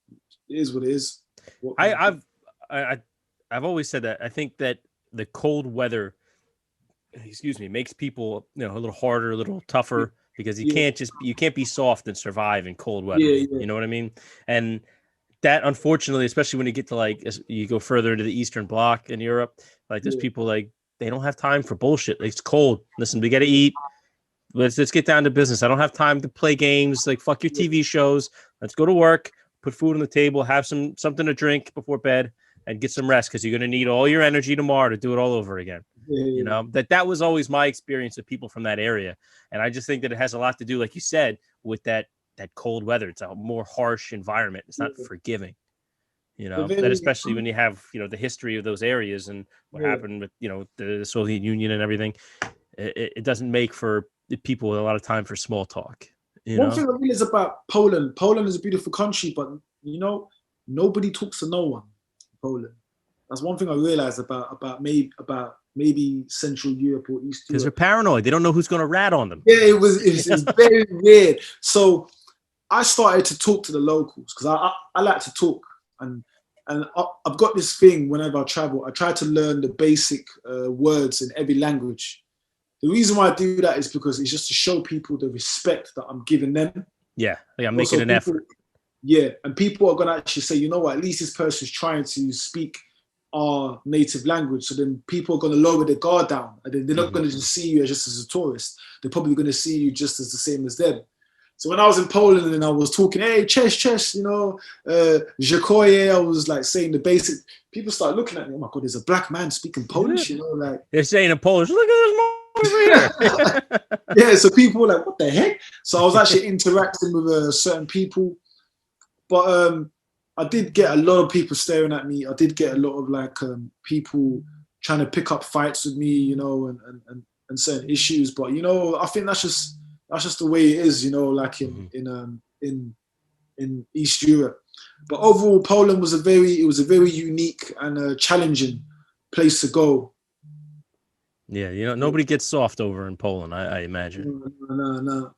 is what it is. I've always said that. I think that the cold weather, makes people a little harder, a little tougher, because you can't be soft and survive in cold weather. You know what I mean? And that, unfortunately, especially when you get to you go further into the Eastern Bloc in Europe, there's people they don't have time for bullshit. It's cold. Listen, we got to eat. Let's get down to business. I don't have time to play games. Fuck your TV shows. Let's go to work, put food on the table, have something to drink before bed, and get some rest, because you're going to need all your energy tomorrow to do it all over again. That was always my experience of people from that area. And I just think that it has a lot to do, like you said, with that cold weather. It's a more harsh environment. It's not forgiving, that especially when you have, the history of those areas and what happened with, the Soviet Union and everything. It doesn't make for people a lot of time for small talk. One thing I realize about Poland is a beautiful country, but nobody talks to no one in Poland. That's one thing I realized about maybe Central Europe or East Europe. Because they're paranoid. They don't know who's going to rat on them. Yeah, it's very weird. So I started to talk to the locals, because I like to talk, and I've got this thing whenever I travel. I try to learn the basic words in every language. The reason why I do that is because it's just to show people the respect that I'm giving them. Yeah, I'm making an effort. Yeah, and people are going to actually say, at least this person's trying to speak our native language. So then people are going to lower their guard down, and then they're not going to just see you just as a tourist. They're probably going to see you just as the same as them. So when I was in Poland and I was talking, hey, cześć, you know, dziękuję, I was like saying the basic. People start looking at me. Oh my God, there's a black man speaking Polish, you know, like they're saying in Polish. Look at this man over here. yeah. So people were like, what the heck? So I was actually interacting with certain people, but I did get a lot of people staring at me. I did get a lot of like people trying to pick up fights with me, you know, and certain issues. But you know, I think that's just the way it is, you know, like in East Europe. But overall, Poland was a very unique and challenging place to go. Yeah, you know, nobody gets soft over in Poland, I imagine. No.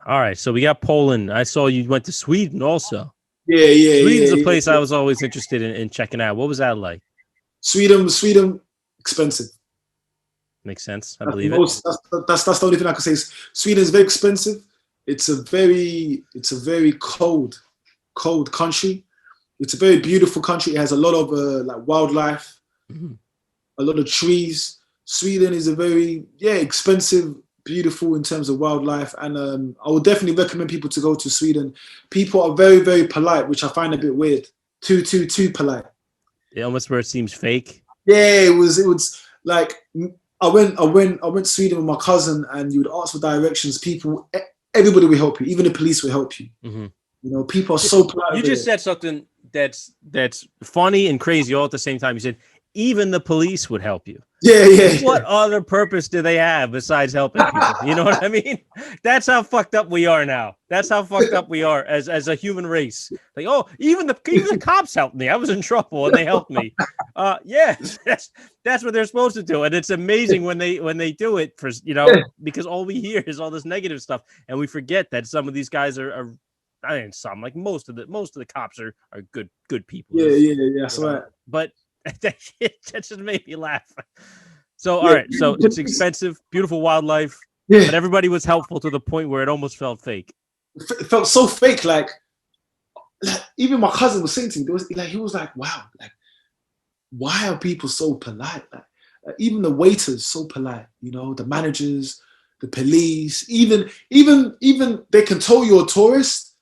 All right, so we got Poland. I saw you went to Sweden also. Yeah. Sweden's a place I was always interested in checking out. What was that like? Sweden, expensive. Makes sense. I believe it. That's the only thing I can say. Sweden is very expensive. It's a very cold country. It's a very beautiful country. It has a lot of like wildlife, a lot of trees. Sweden is a very expensive, beautiful in terms of wildlife, and I would definitely recommend people to go to Sweden. People are very, very polite, which I find a bit weird. Too polite. Yeah, almost where it seems fake. Yeah, it was like I went to Sweden with my cousin, and you would ask for directions. Everybody will help you, even the police will help you. You know, people are so polite. You just said something that's funny and crazy all at the same time. You said even the police would help you. Yeah. What other purpose do they have besides helping people? You know what I mean? That's how fucked up we are now. That's how fucked up we are as a human race. Like, oh, even the cops helped me. I was in trouble and they helped me. Yeah, that's what they're supposed to do. And it's amazing when they do it for, you know, because all we hear is all this negative stuff, and we forget that some of these guys are I mean, some, like most of the cops are good people. Yeah. That's right. But that just made me laugh. So, all right. So it's expensive, beautiful wildlife, but everybody was helpful to the point where it almost felt fake. It felt so fake. Like even my cousin was saying to me, he was like, wow, like, why are people so polite? Like, even the waiters so polite, you know, the managers, the police, even they can tell you're a tourist.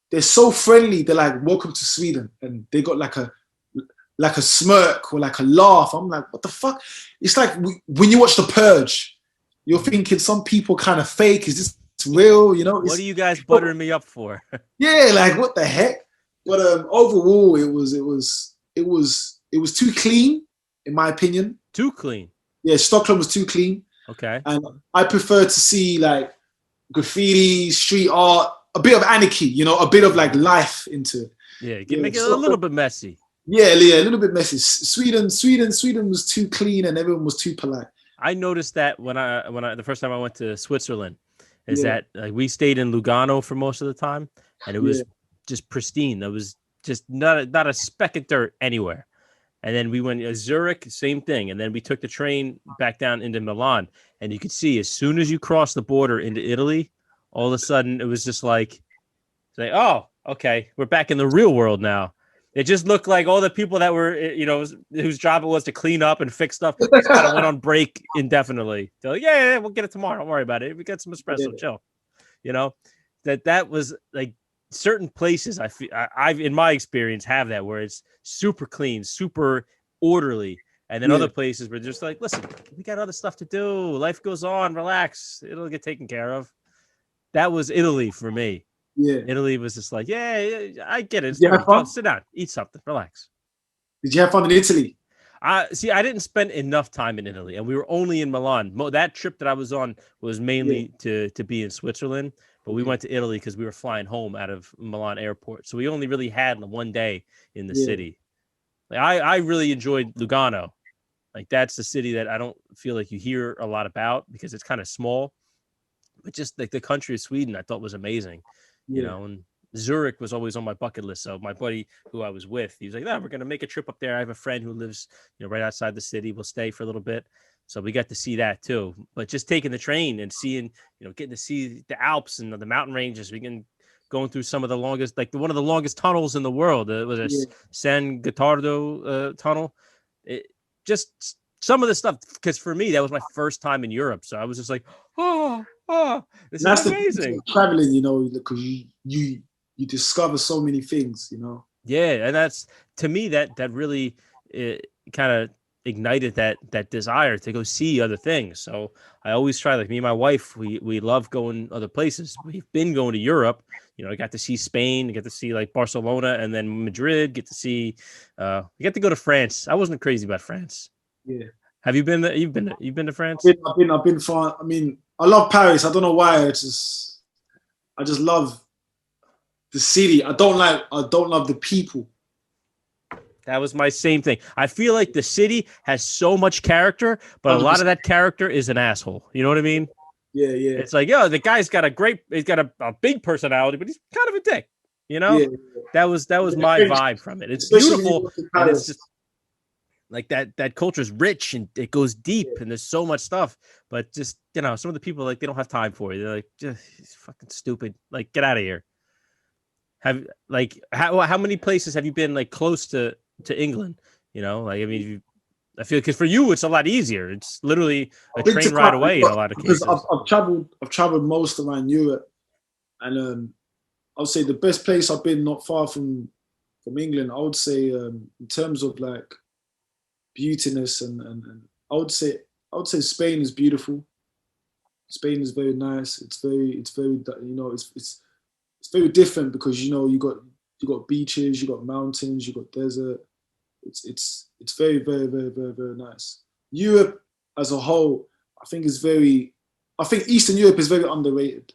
They're so friendly. They're like, welcome to Sweden. And they got like a smirk or like a laugh. I'm like, what the fuck? It's like when you watch The Purge, you're thinking some people kind of fake. Is this real? You know? What are you guys buttering me up for? Yeah, like what the heck? But overall, it was too clean, in my opinion. Too clean. Yeah, Stockholm was too clean. Okay. And I prefer to see like graffiti, street art, a bit of anarchy, you know, a bit of like life into it. Yeah, make it a little bit messy. Yeah, a little bit messy. Sweden was too clean and everyone was too polite. I noticed that when I the first time I went to Switzerland, is that like, we stayed in Lugano for most of the time, and it was just pristine. There was just not a speck of dirt anywhere. And then we went to Zurich, same thing. And then we took the train back down into Milan, and you could see as soon as you cross the border into Italy, all of a sudden it was just like, oh, okay, we're back in the real world now. It just looked like all the people that were, you know, whose job it was to clean up and fix stuff just kind of went on break indefinitely. They're like, yeah, we'll get it tomorrow. Don't worry about it. We got some espresso, chill. You know, that was like certain places I've in my experience have that where it's super clean, super orderly. And then other places where just like, listen, we got other stuff to do. Life goes on. Relax. It'll get taken care of. That was Italy for me. Yeah, Italy was just like, yeah, I get it. Sit down, eat something, relax. Did you have fun in Italy? See, I didn't spend enough time in Italy, and we were only in Milan. That trip that I was on was mainly to be in Switzerland, but we went to Italy because we were flying home out of Milan airport, so we only really had one day in the city. Like, I really enjoyed Lugano. Like, that's the city that I don't feel like you hear a lot about because it's kind of small, but just like the country of Sweden, I thought was amazing. You know, and Zurich was always on my bucket list. So my buddy who I was with, he was like, we're going to make a trip up there. I have a friend who lives, you know, right outside the city. We'll stay for a little bit. So we got to see that too. But just taking the train and seeing, you know, getting to see the Alps and the mountain ranges, going through some of the longest, like one of the longest tunnels in the world. It was a San Gottardo tunnel. just some of the stuff, because for me that was my first time in Europe, so I was just like, this That's is amazing. The traveling, you know, because you discover so many things, you know. Yeah, and that's, to me, that really kind of ignited that desire to go see other things. So I always try, like me and my wife, we love going other places. We've been going to Europe. You know, I got to see Spain, I got to see like Barcelona, and then Madrid. Get to see, we got to go to France. I wasn't crazy about France. Yeah. Have you been there? You've been to France? I've been far. I mean, I love Paris. I don't know why. I just love the city. I don't love the people. That was my same thing. I feel like the city has so much character, but a lot of that character is an asshole. You know what I mean? Yeah. It's like, yo, the guy's got he's got a big personality, but he's kind of a dick. You know? Yeah. That was my vibe from it. It's beautiful, and it's just like that culture is rich and it goes deep, and there's so much stuff. But just, you know, some of the people, like, they don't have time for you. They're like, just fucking stupid. Like, get out of here. How many places have you been, like, close to England? You know, like, I mean, I feel, because for you it's a lot easier. It's literally a train ride away in a lot of cases. I've traveled most around Europe, and I would say the best place I've been, not far from England, I would say, in terms of like beautiness, and I would say Spain is beautiful. Spain is very nice. It's very you know, it's very different, because, you know, you got beaches, you got mountains, you got desert. It's very, very, very, very, very nice. Europe as a whole, I think Eastern Europe is very underrated.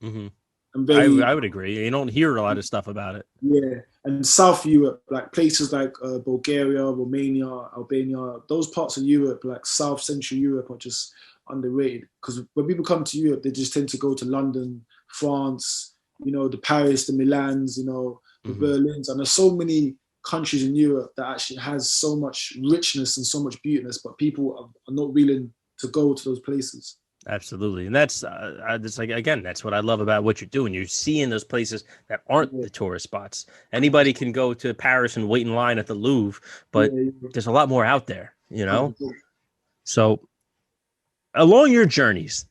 Mm-hmm. And I would agree. You don't hear a lot of stuff about it. Yeah, and South Europe, like places like Bulgaria, Romania, Albania, those parts of Europe, like South Central Europe, are just underrated. Because when people come to Europe, they just tend to go to London, France, you know, the Paris, the Milans, you know, the Berlins, and there's so many countries in Europe that actually has so much richness and so much beautiness, but people are not willing to go to those places. Absolutely. And that's like, again, that's what I love about what you're doing. You're seeing those places that aren't the tourist spots. Anybody can go to Paris and wait in line at the Louvre, but there's a lot more out there, you know? So along your journeys,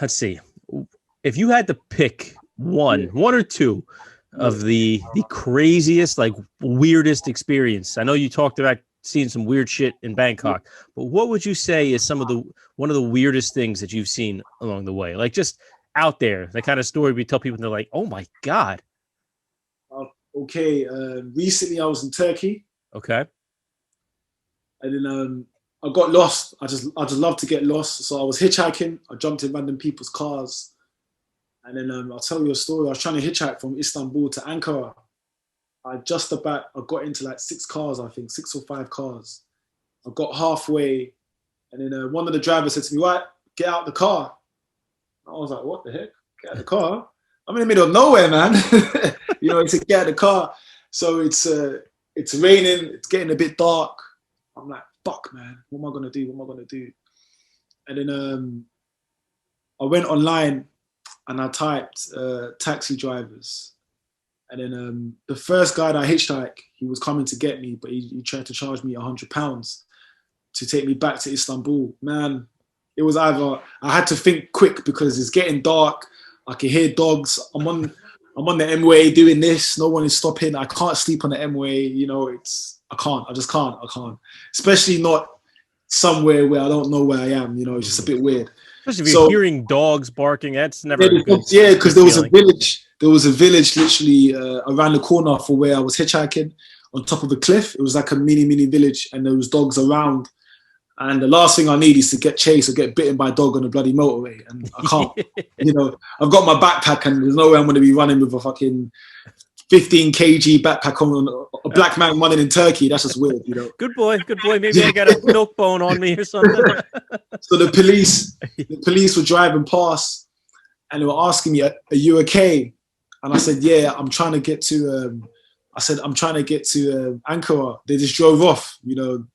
let's see, if you had to pick one or two of the craziest, like, weirdest experience. I know you talked about seeing some weird shit in Bangkok, but what would you say is one of the weirdest things that you've seen along the way? Like, just out there, the kind of story we tell people, and they're like, oh my God. Okay. Recently I was in Turkey. Okay. And then I got lost. I just love to get lost. So I was hitchhiking. I jumped in random people's cars. And then I'll tell you a story. I was trying to hitchhike from Istanbul to Ankara. I got into like 6 cars, I think, 6 or 5 cars. I got halfway, and then one of the drivers said to me, "Right, get out the car." I was like, "What the heck? Get out the car? I'm in the middle of nowhere, man." You know, he said, "Get out the car." So it's raining, it's getting a bit dark. I'm like, "Fuck, man, what am I gonna do?" And then I went online and I typed taxi drivers. And then the first guy that I hitchhiked, he was coming to get me, but he tried to charge me £100 to take me back to Istanbul. Man, it was either, I had to think quick because it's getting dark. I can hear dogs. I'm on the M-way doing this. No one is stopping. I can't sleep on the M-way. You know, I just can't. Especially not somewhere where I don't know where I am. You know, it's just a bit weird. Especially if you're hearing dogs barking, that's never a good Yeah, because there was a village. There was a village literally around the corner for where I was hitchhiking, on top of a cliff. It was like a mini village, and there was dogs around. And the last thing I need is to get chased or get bitten by a dog on a bloody motorway. And I can't, you know, I've got my backpack and there's no way I'm going to be running with a fucking 15 kg backpack on a black man running in Turkey. That's just weird, you know. Good boy. Maybe I got a milk bone on me or something. So the police were driving past and they were asking me, "Are you okay?" And I said, "Yeah, I'm trying to get to Ankara." They just drove off, you know.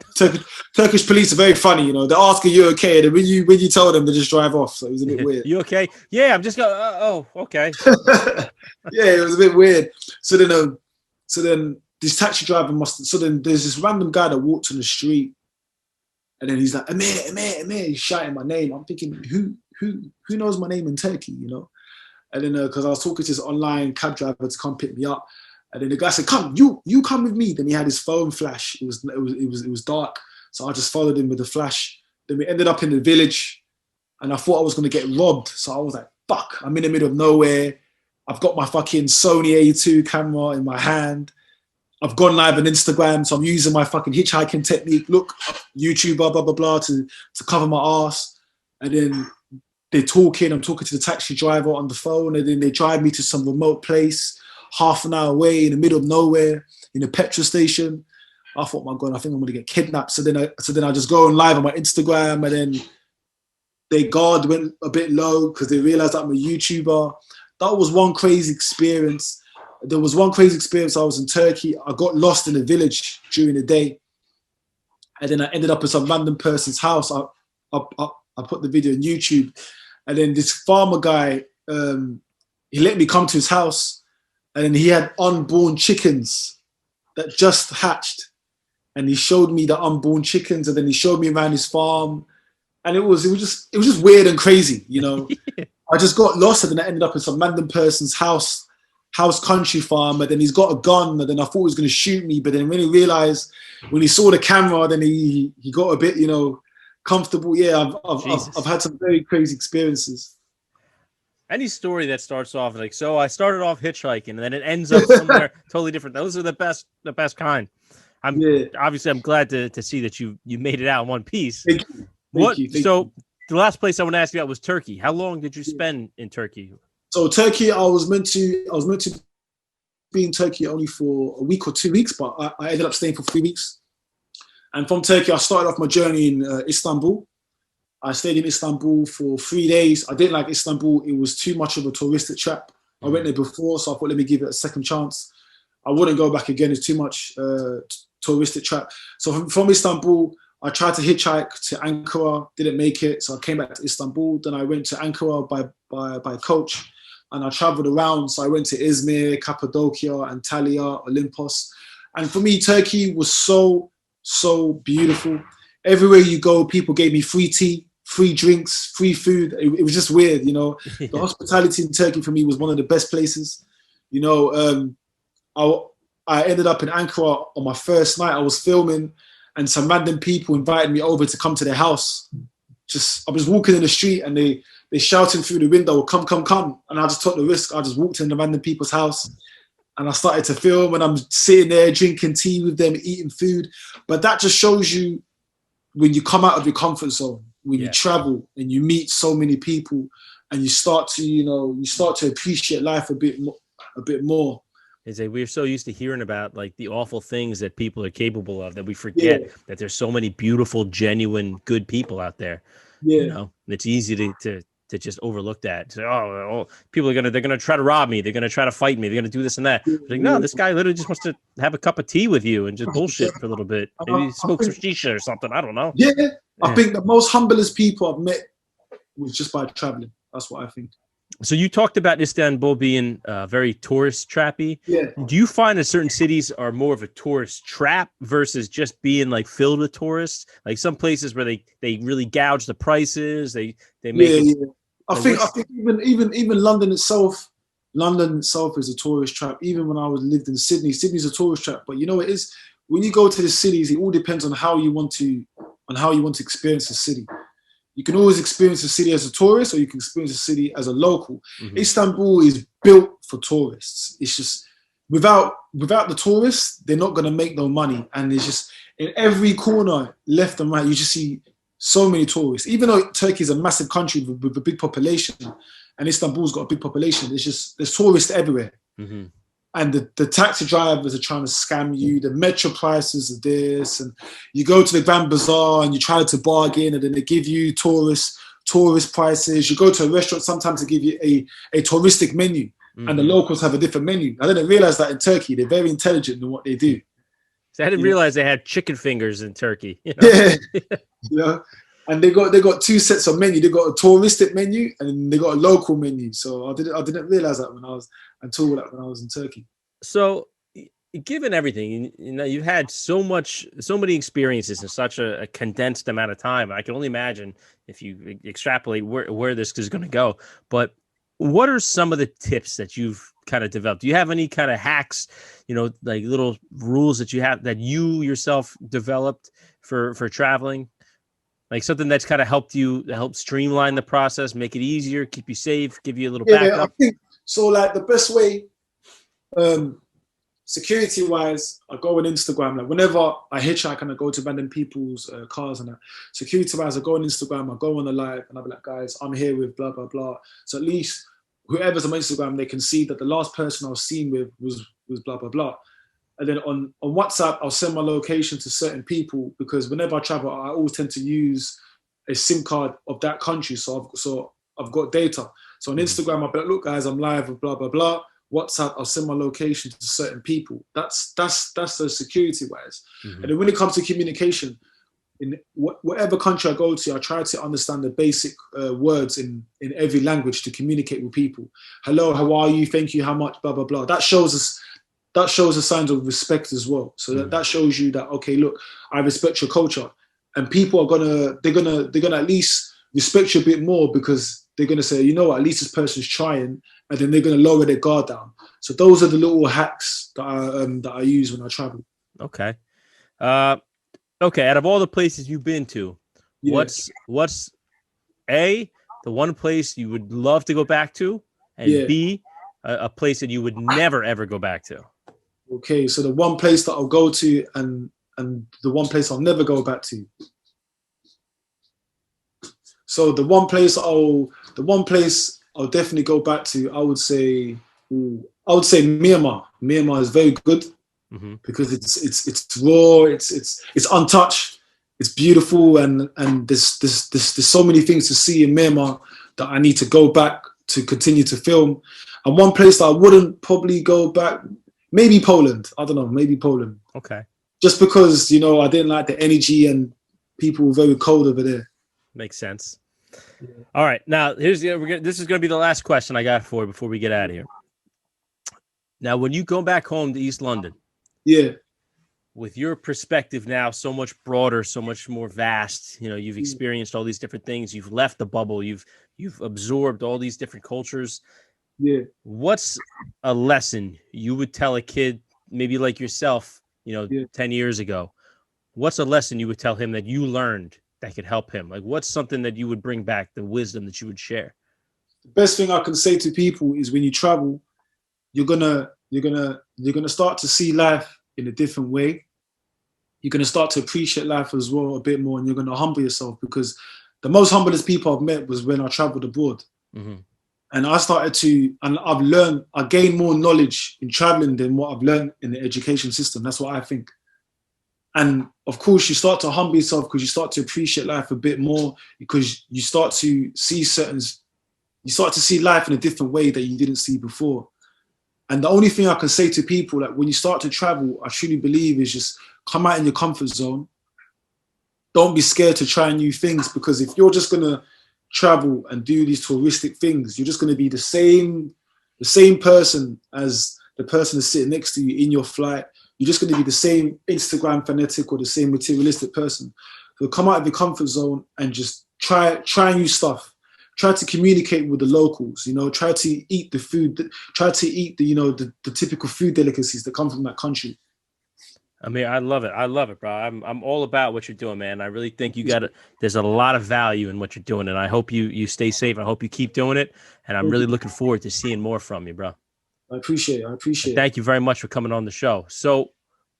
Turkish police are very funny, you know. They ask, "Are you okay?" And when you tell them, they just drive off. So it was a bit weird. You okay? Yeah, I'm just going. Oh, okay. Yeah, it was a bit weird. So then this taxi driver so then there's this random guy that walked on the street, and then he's like, Ameer, he's shouting my name. I'm thinking, who knows my name in Turkey, you know? And then because I was talking to this online cab driver to come pick me up, and then the guy said, "Come, you come with me." Then he had his phone flash. It was dark, so I just followed him with the flash. Then we ended up in the village, and I thought I was gonna get robbed. So I was like, "Fuck! I'm in the middle of nowhere. I've got my fucking Sony A2 camera in my hand. I've gone live on Instagram, so I'm using my fucking hitchhiking technique. Look, YouTuber, blah blah blah, to cover my ass." And then they're talking. I'm talking to the taxi driver on the phone, and then they drive me to some remote place, half an hour away in the middle of nowhere, in a petrol station. I thought, my God, I think I'm gonna get kidnapped. So then I just go on live on my Instagram, and then their guard went a bit low because they realized that I'm a YouTuber. That was one crazy experience. There was one crazy experience. I was in Turkey. I got lost in a village during the day, and then I ended up in some random person's house. I put the video on YouTube, and then this farmer guy, he let me come to his house, and then he had unborn chickens that just hatched, and he showed me the unborn chickens, and then he showed me around his farm, and it was just weird and crazy, you know. I just got lost, and then I ended up in some random person's house country farm, and then he's got a gun, and then I thought he was going to shoot me, but then when he realized, when he saw the camera, then he got a bit, you know, comfortable. Yeah, I've had some very crazy experiences. Any story that starts off like, so I started off hitchhiking and then it ends up somewhere totally different. Those are the best kind. Obviously I'm glad to see that you made it out in one piece. Thank you. So the last place I want to ask you about was Turkey. How long did you spend in Turkey? So Turkey, I was meant to be in Turkey only for a week or 2 weeks, but I ended up staying for 3 weeks. And from Turkey, I started off my journey in Istanbul. I stayed in Istanbul for 3 days. I didn't like Istanbul. It was too much of a touristic trap. I went there before, so I thought, let me give it a second chance. I wouldn't go back again. It's too much touristic trap. So from Istanbul, I tried to hitchhike to Ankara, didn't make it. So I came back to Istanbul. Then I went to Ankara by coach, and I traveled around. So I went to Izmir, Cappadocia, Antalya, Olympos. And for me, Turkey was so beautiful. Everywhere you go, people gave me free tea, free drinks, free food. It was just weird, you know. The hospitality in Turkey for me was one of the best places. You know, I ended up in Ankara on my first night. I was filming, and some random people invited me over to come to their house. I was walking in the street, and they shouting through the window, come. And I just took the risk. I just walked in the random people's house, and I started to film, and I'm sitting there drinking tea with them, eating food. But that just shows you when you come out of your comfort zone, when you travel and you meet so many people, and you start to appreciate life a bit more. We're so used to hearing about like the awful things that people are capable of that we forget that there's so many beautiful, genuine, good people out there. Yeah. You know, and it's easy to just overlook that. Say, people they're gonna try to rob me, they're gonna try to fight me, they're gonna do this and that. Like, no, this guy literally just wants to have a cup of tea with you and just bullshit for a little bit. Maybe smoke some shisha or something. I don't know. Yeah. I think the most humblest people I've met was just by traveling. That's what I think. So you talked about Istanbul being very tourist trappy. Yeah. Do you find that certain cities are more of a tourist trap versus just being like filled with tourists? Like some places where they really gouge the prices. They make it. I think even London itself is a tourist trap. Even when I lived in Sydney's a tourist trap. But you know, it is when you go to the cities, it all depends on how you want to experience the city. You can always experience the city as a tourist, or you can experience the city as a local. Mm-hmm. Istanbul is built for tourists. It's just without the tourists, they're not going to make no money. And it's just in every corner, left and right, you just see so many tourists. Even though Turkey is a massive country with a big population, and Istanbul's got a big population, there's tourists everywhere. Mm-hmm. And the taxi drivers are trying to scam you. The metro prices are this, and you go to the Grand Bazaar and you try to bargain, and then they give you tourist prices. You go to a restaurant, sometimes they give you a touristic menu, and the locals have a different menu. I didn't realize that in Turkey. They're very intelligent in what they do. So I didn't realize they had chicken fingers in Turkey. You know? Yeah, you know, and they got two sets of menu. They got a touristic menu and they got a local menu. So I didn't realize that when I was in Turkey. So given everything, you've had so many experiences in such a condensed amount of time. I can only imagine if you extrapolate where this is going to go. But what are some of the tips that you've kind of developed? Do you have any kind of hacks, like little rules that you have that you yourself developed for traveling? Like something that's kind of help streamline the process, make it easier, keep you safe, give you a little Yeah, I backup? think so. Like the best way, security wise, I go on Instagram. Like whenever I hitchhike and I go to random people's cars and that, security wise, I go on Instagram, I go on the live, and I'll be like, guys, I'm here with blah blah blah. So at least whoever's on my Instagram, they can see that the last person I was seen with was blah blah blah. And then on WhatsApp, I'll send my location to certain people because whenever I travel, I always tend to use a SIM card of that country. So I've got data. So on Instagram, I'll be like, look, guys, I'm live with blah blah blah. WhatsApp, I'll send my location to certain people. That's the security wise. And then when it comes to communication, in whatever country I go to, I try to understand the basic words in every language to communicate with people. Hello, how are you? Thank you, how much? Blah blah blah. That shows the signs of respect as well. So that shows you that, okay, look, I respect your culture, and people are they're gonna at least respect you a bit more because they're gonna say, you know what, at least this person's trying, and then they're gonna lower their guard down. So those are the little hacks that I use when I travel. Okay. Okay. Out of all the places you've been to, Yeah. what's A, the one place you would love to go back to, and B, a place that you would never ever go back to? Okay, so the one place that I'll go to and the one place I'll never go back to. So the one place I'll definitely go back to, I would say Myanmar. Myanmar is very good because it's raw, it's untouched, it's beautiful, and there's so many things to see in Myanmar that I need to go back to continue to film. And one place that I wouldn't probably go back, maybe Poland. I don't know, maybe Poland. Okay. Just because, I didn't like the energy and people were very cold over there. Makes sense. Yeah. All right. Now, this is going to be the last question I got for you before we get out of here. Now, when you go back home to East London, with your perspective now so much broader, so much more vast, you've experienced all these different things, you've left the bubble, you've absorbed all these different cultures. Yeah. What's a lesson you would tell a kid, maybe like yourself, 10 years ago? What's a lesson you would tell him that you learned that could help him? Like, what's something that you would bring back, the wisdom that you would share? The best thing I can say to people is when you travel, you're gonna start to see life in a different way. You're gonna start to appreciate life as well a bit more, and you're gonna humble yourself, because the most humblest people I've met was when I traveled abroad. And I gained more knowledge in traveling than what I've learned in the education system. That's what I think. And of course, you start to humble yourself because you start to appreciate life a bit more, because you start to see life in a different way that you didn't see before. And the only thing I can say to people, like when you start to travel, I truly believe is just come out in your comfort zone. Don't be scared to try new things, because if you're just gonna travel and do these touristic things, you're just gonna be the same person as the person that's sitting next to you in your flight. You're just gonna be the same Instagram fanatic or the same materialistic person. So come out of your comfort zone and just try new stuff. Try to communicate with the locals, try to eat the food, try to eat the typical food delicacies that come from that country. I mean, I love it, bro. I'm all about what you're doing, man. I really think there's a lot of value in what you're doing, and I hope you stay safe. I hope you keep doing it, and I'm really looking forward to seeing more from you, bro. I appreciate it. Thank you very much for coming on the show. So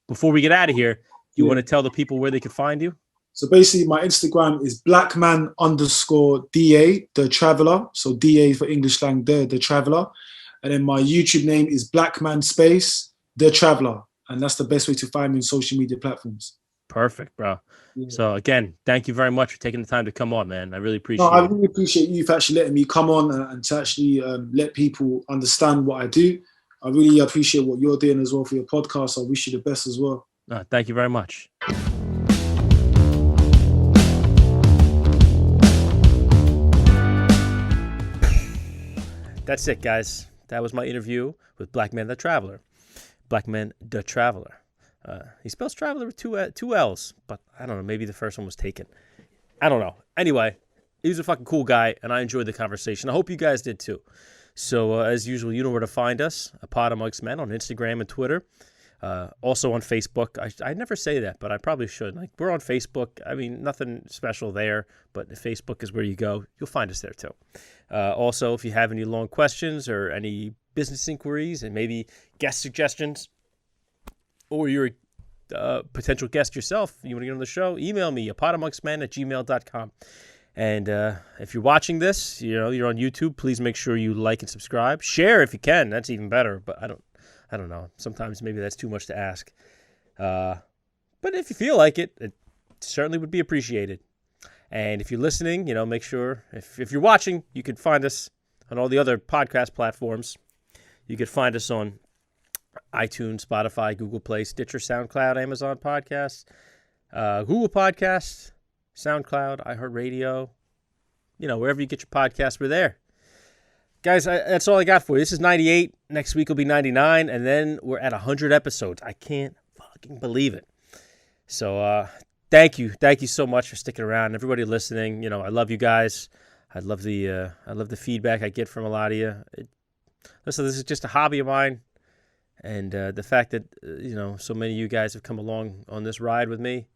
before we get out of here, you want to tell the people where they can find you? So basically, my Instagram is Blackman_DA, Da Traveller. So DA for English slang, Da Traveller. And then my YouTube name is Blackman Da Traveller. And that's the best way to find me on social media platforms. Perfect, bro. Yeah. So again, thank you very much for taking the time to come on, man. I really appreciate it. I really appreciate you for actually letting me come on and to actually let people understand what I do. I really appreciate what you're doing as well for your podcast. I wish you the best as well. Thank you very much. That's it, guys. That was my interview with Blackman Da Traveller. Blackman Da Traveller. He spells traveler with two L's, but I don't know. Maybe the first one was taken. I don't know. Anyway, he's a fucking cool guy, and I enjoyed the conversation. I hope you guys did too. So, as usual, you know where to find us, A Pod Amongst Men, on Instagram and Twitter. Also on Facebook. I never say that, but I probably should. Like, we're on Facebook. I mean, nothing special there, but Facebook is where you go. You'll find us there too. Also, if you have any long questions or any business inquiries and maybe guest suggestions, or you're a potential guest yourself, you want to get on the show, email me, apodamongstmen@gmail.com. And if you're watching this, you're on YouTube, please make sure you like and subscribe. Share if you can. That's even better, but I don't know. Sometimes maybe that's too much to ask. But if you feel like it, it certainly would be appreciated. And if you're listening, make sure, if you're watching, you can find us on all the other podcast platforms. You can find us on iTunes, Spotify, Google Play, Stitcher, SoundCloud, Amazon Podcasts, Google Podcasts, SoundCloud, iHeartRadio, wherever you get your podcasts, we're there. Guys, that's all I got for you. This is 98. Next week will be 99, and then we're at 100 episodes. I can't fucking believe it. So thank you so much for sticking around. Everybody listening, I love you guys. I love the feedback I get from a lot of you. Listen, this is just a hobby of mine. And the fact that, so many of you guys have come along on this ride with me,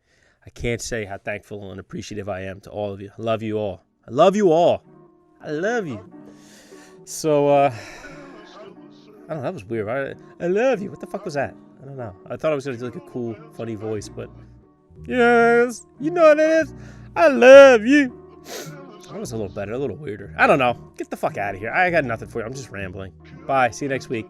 I can't say how thankful and appreciative I am to all of you. I love you all. I love you all. I love you. So, I don't know, that was weird. I love you. What the fuck was that? I don't know. I thought I was going to do like a cool, funny voice, but yes, you know what it is. I love you. That was a little better, a little weirder. I don't know. Get the fuck out of here. I got nothing for you. I'm just rambling. Bye. See you next week.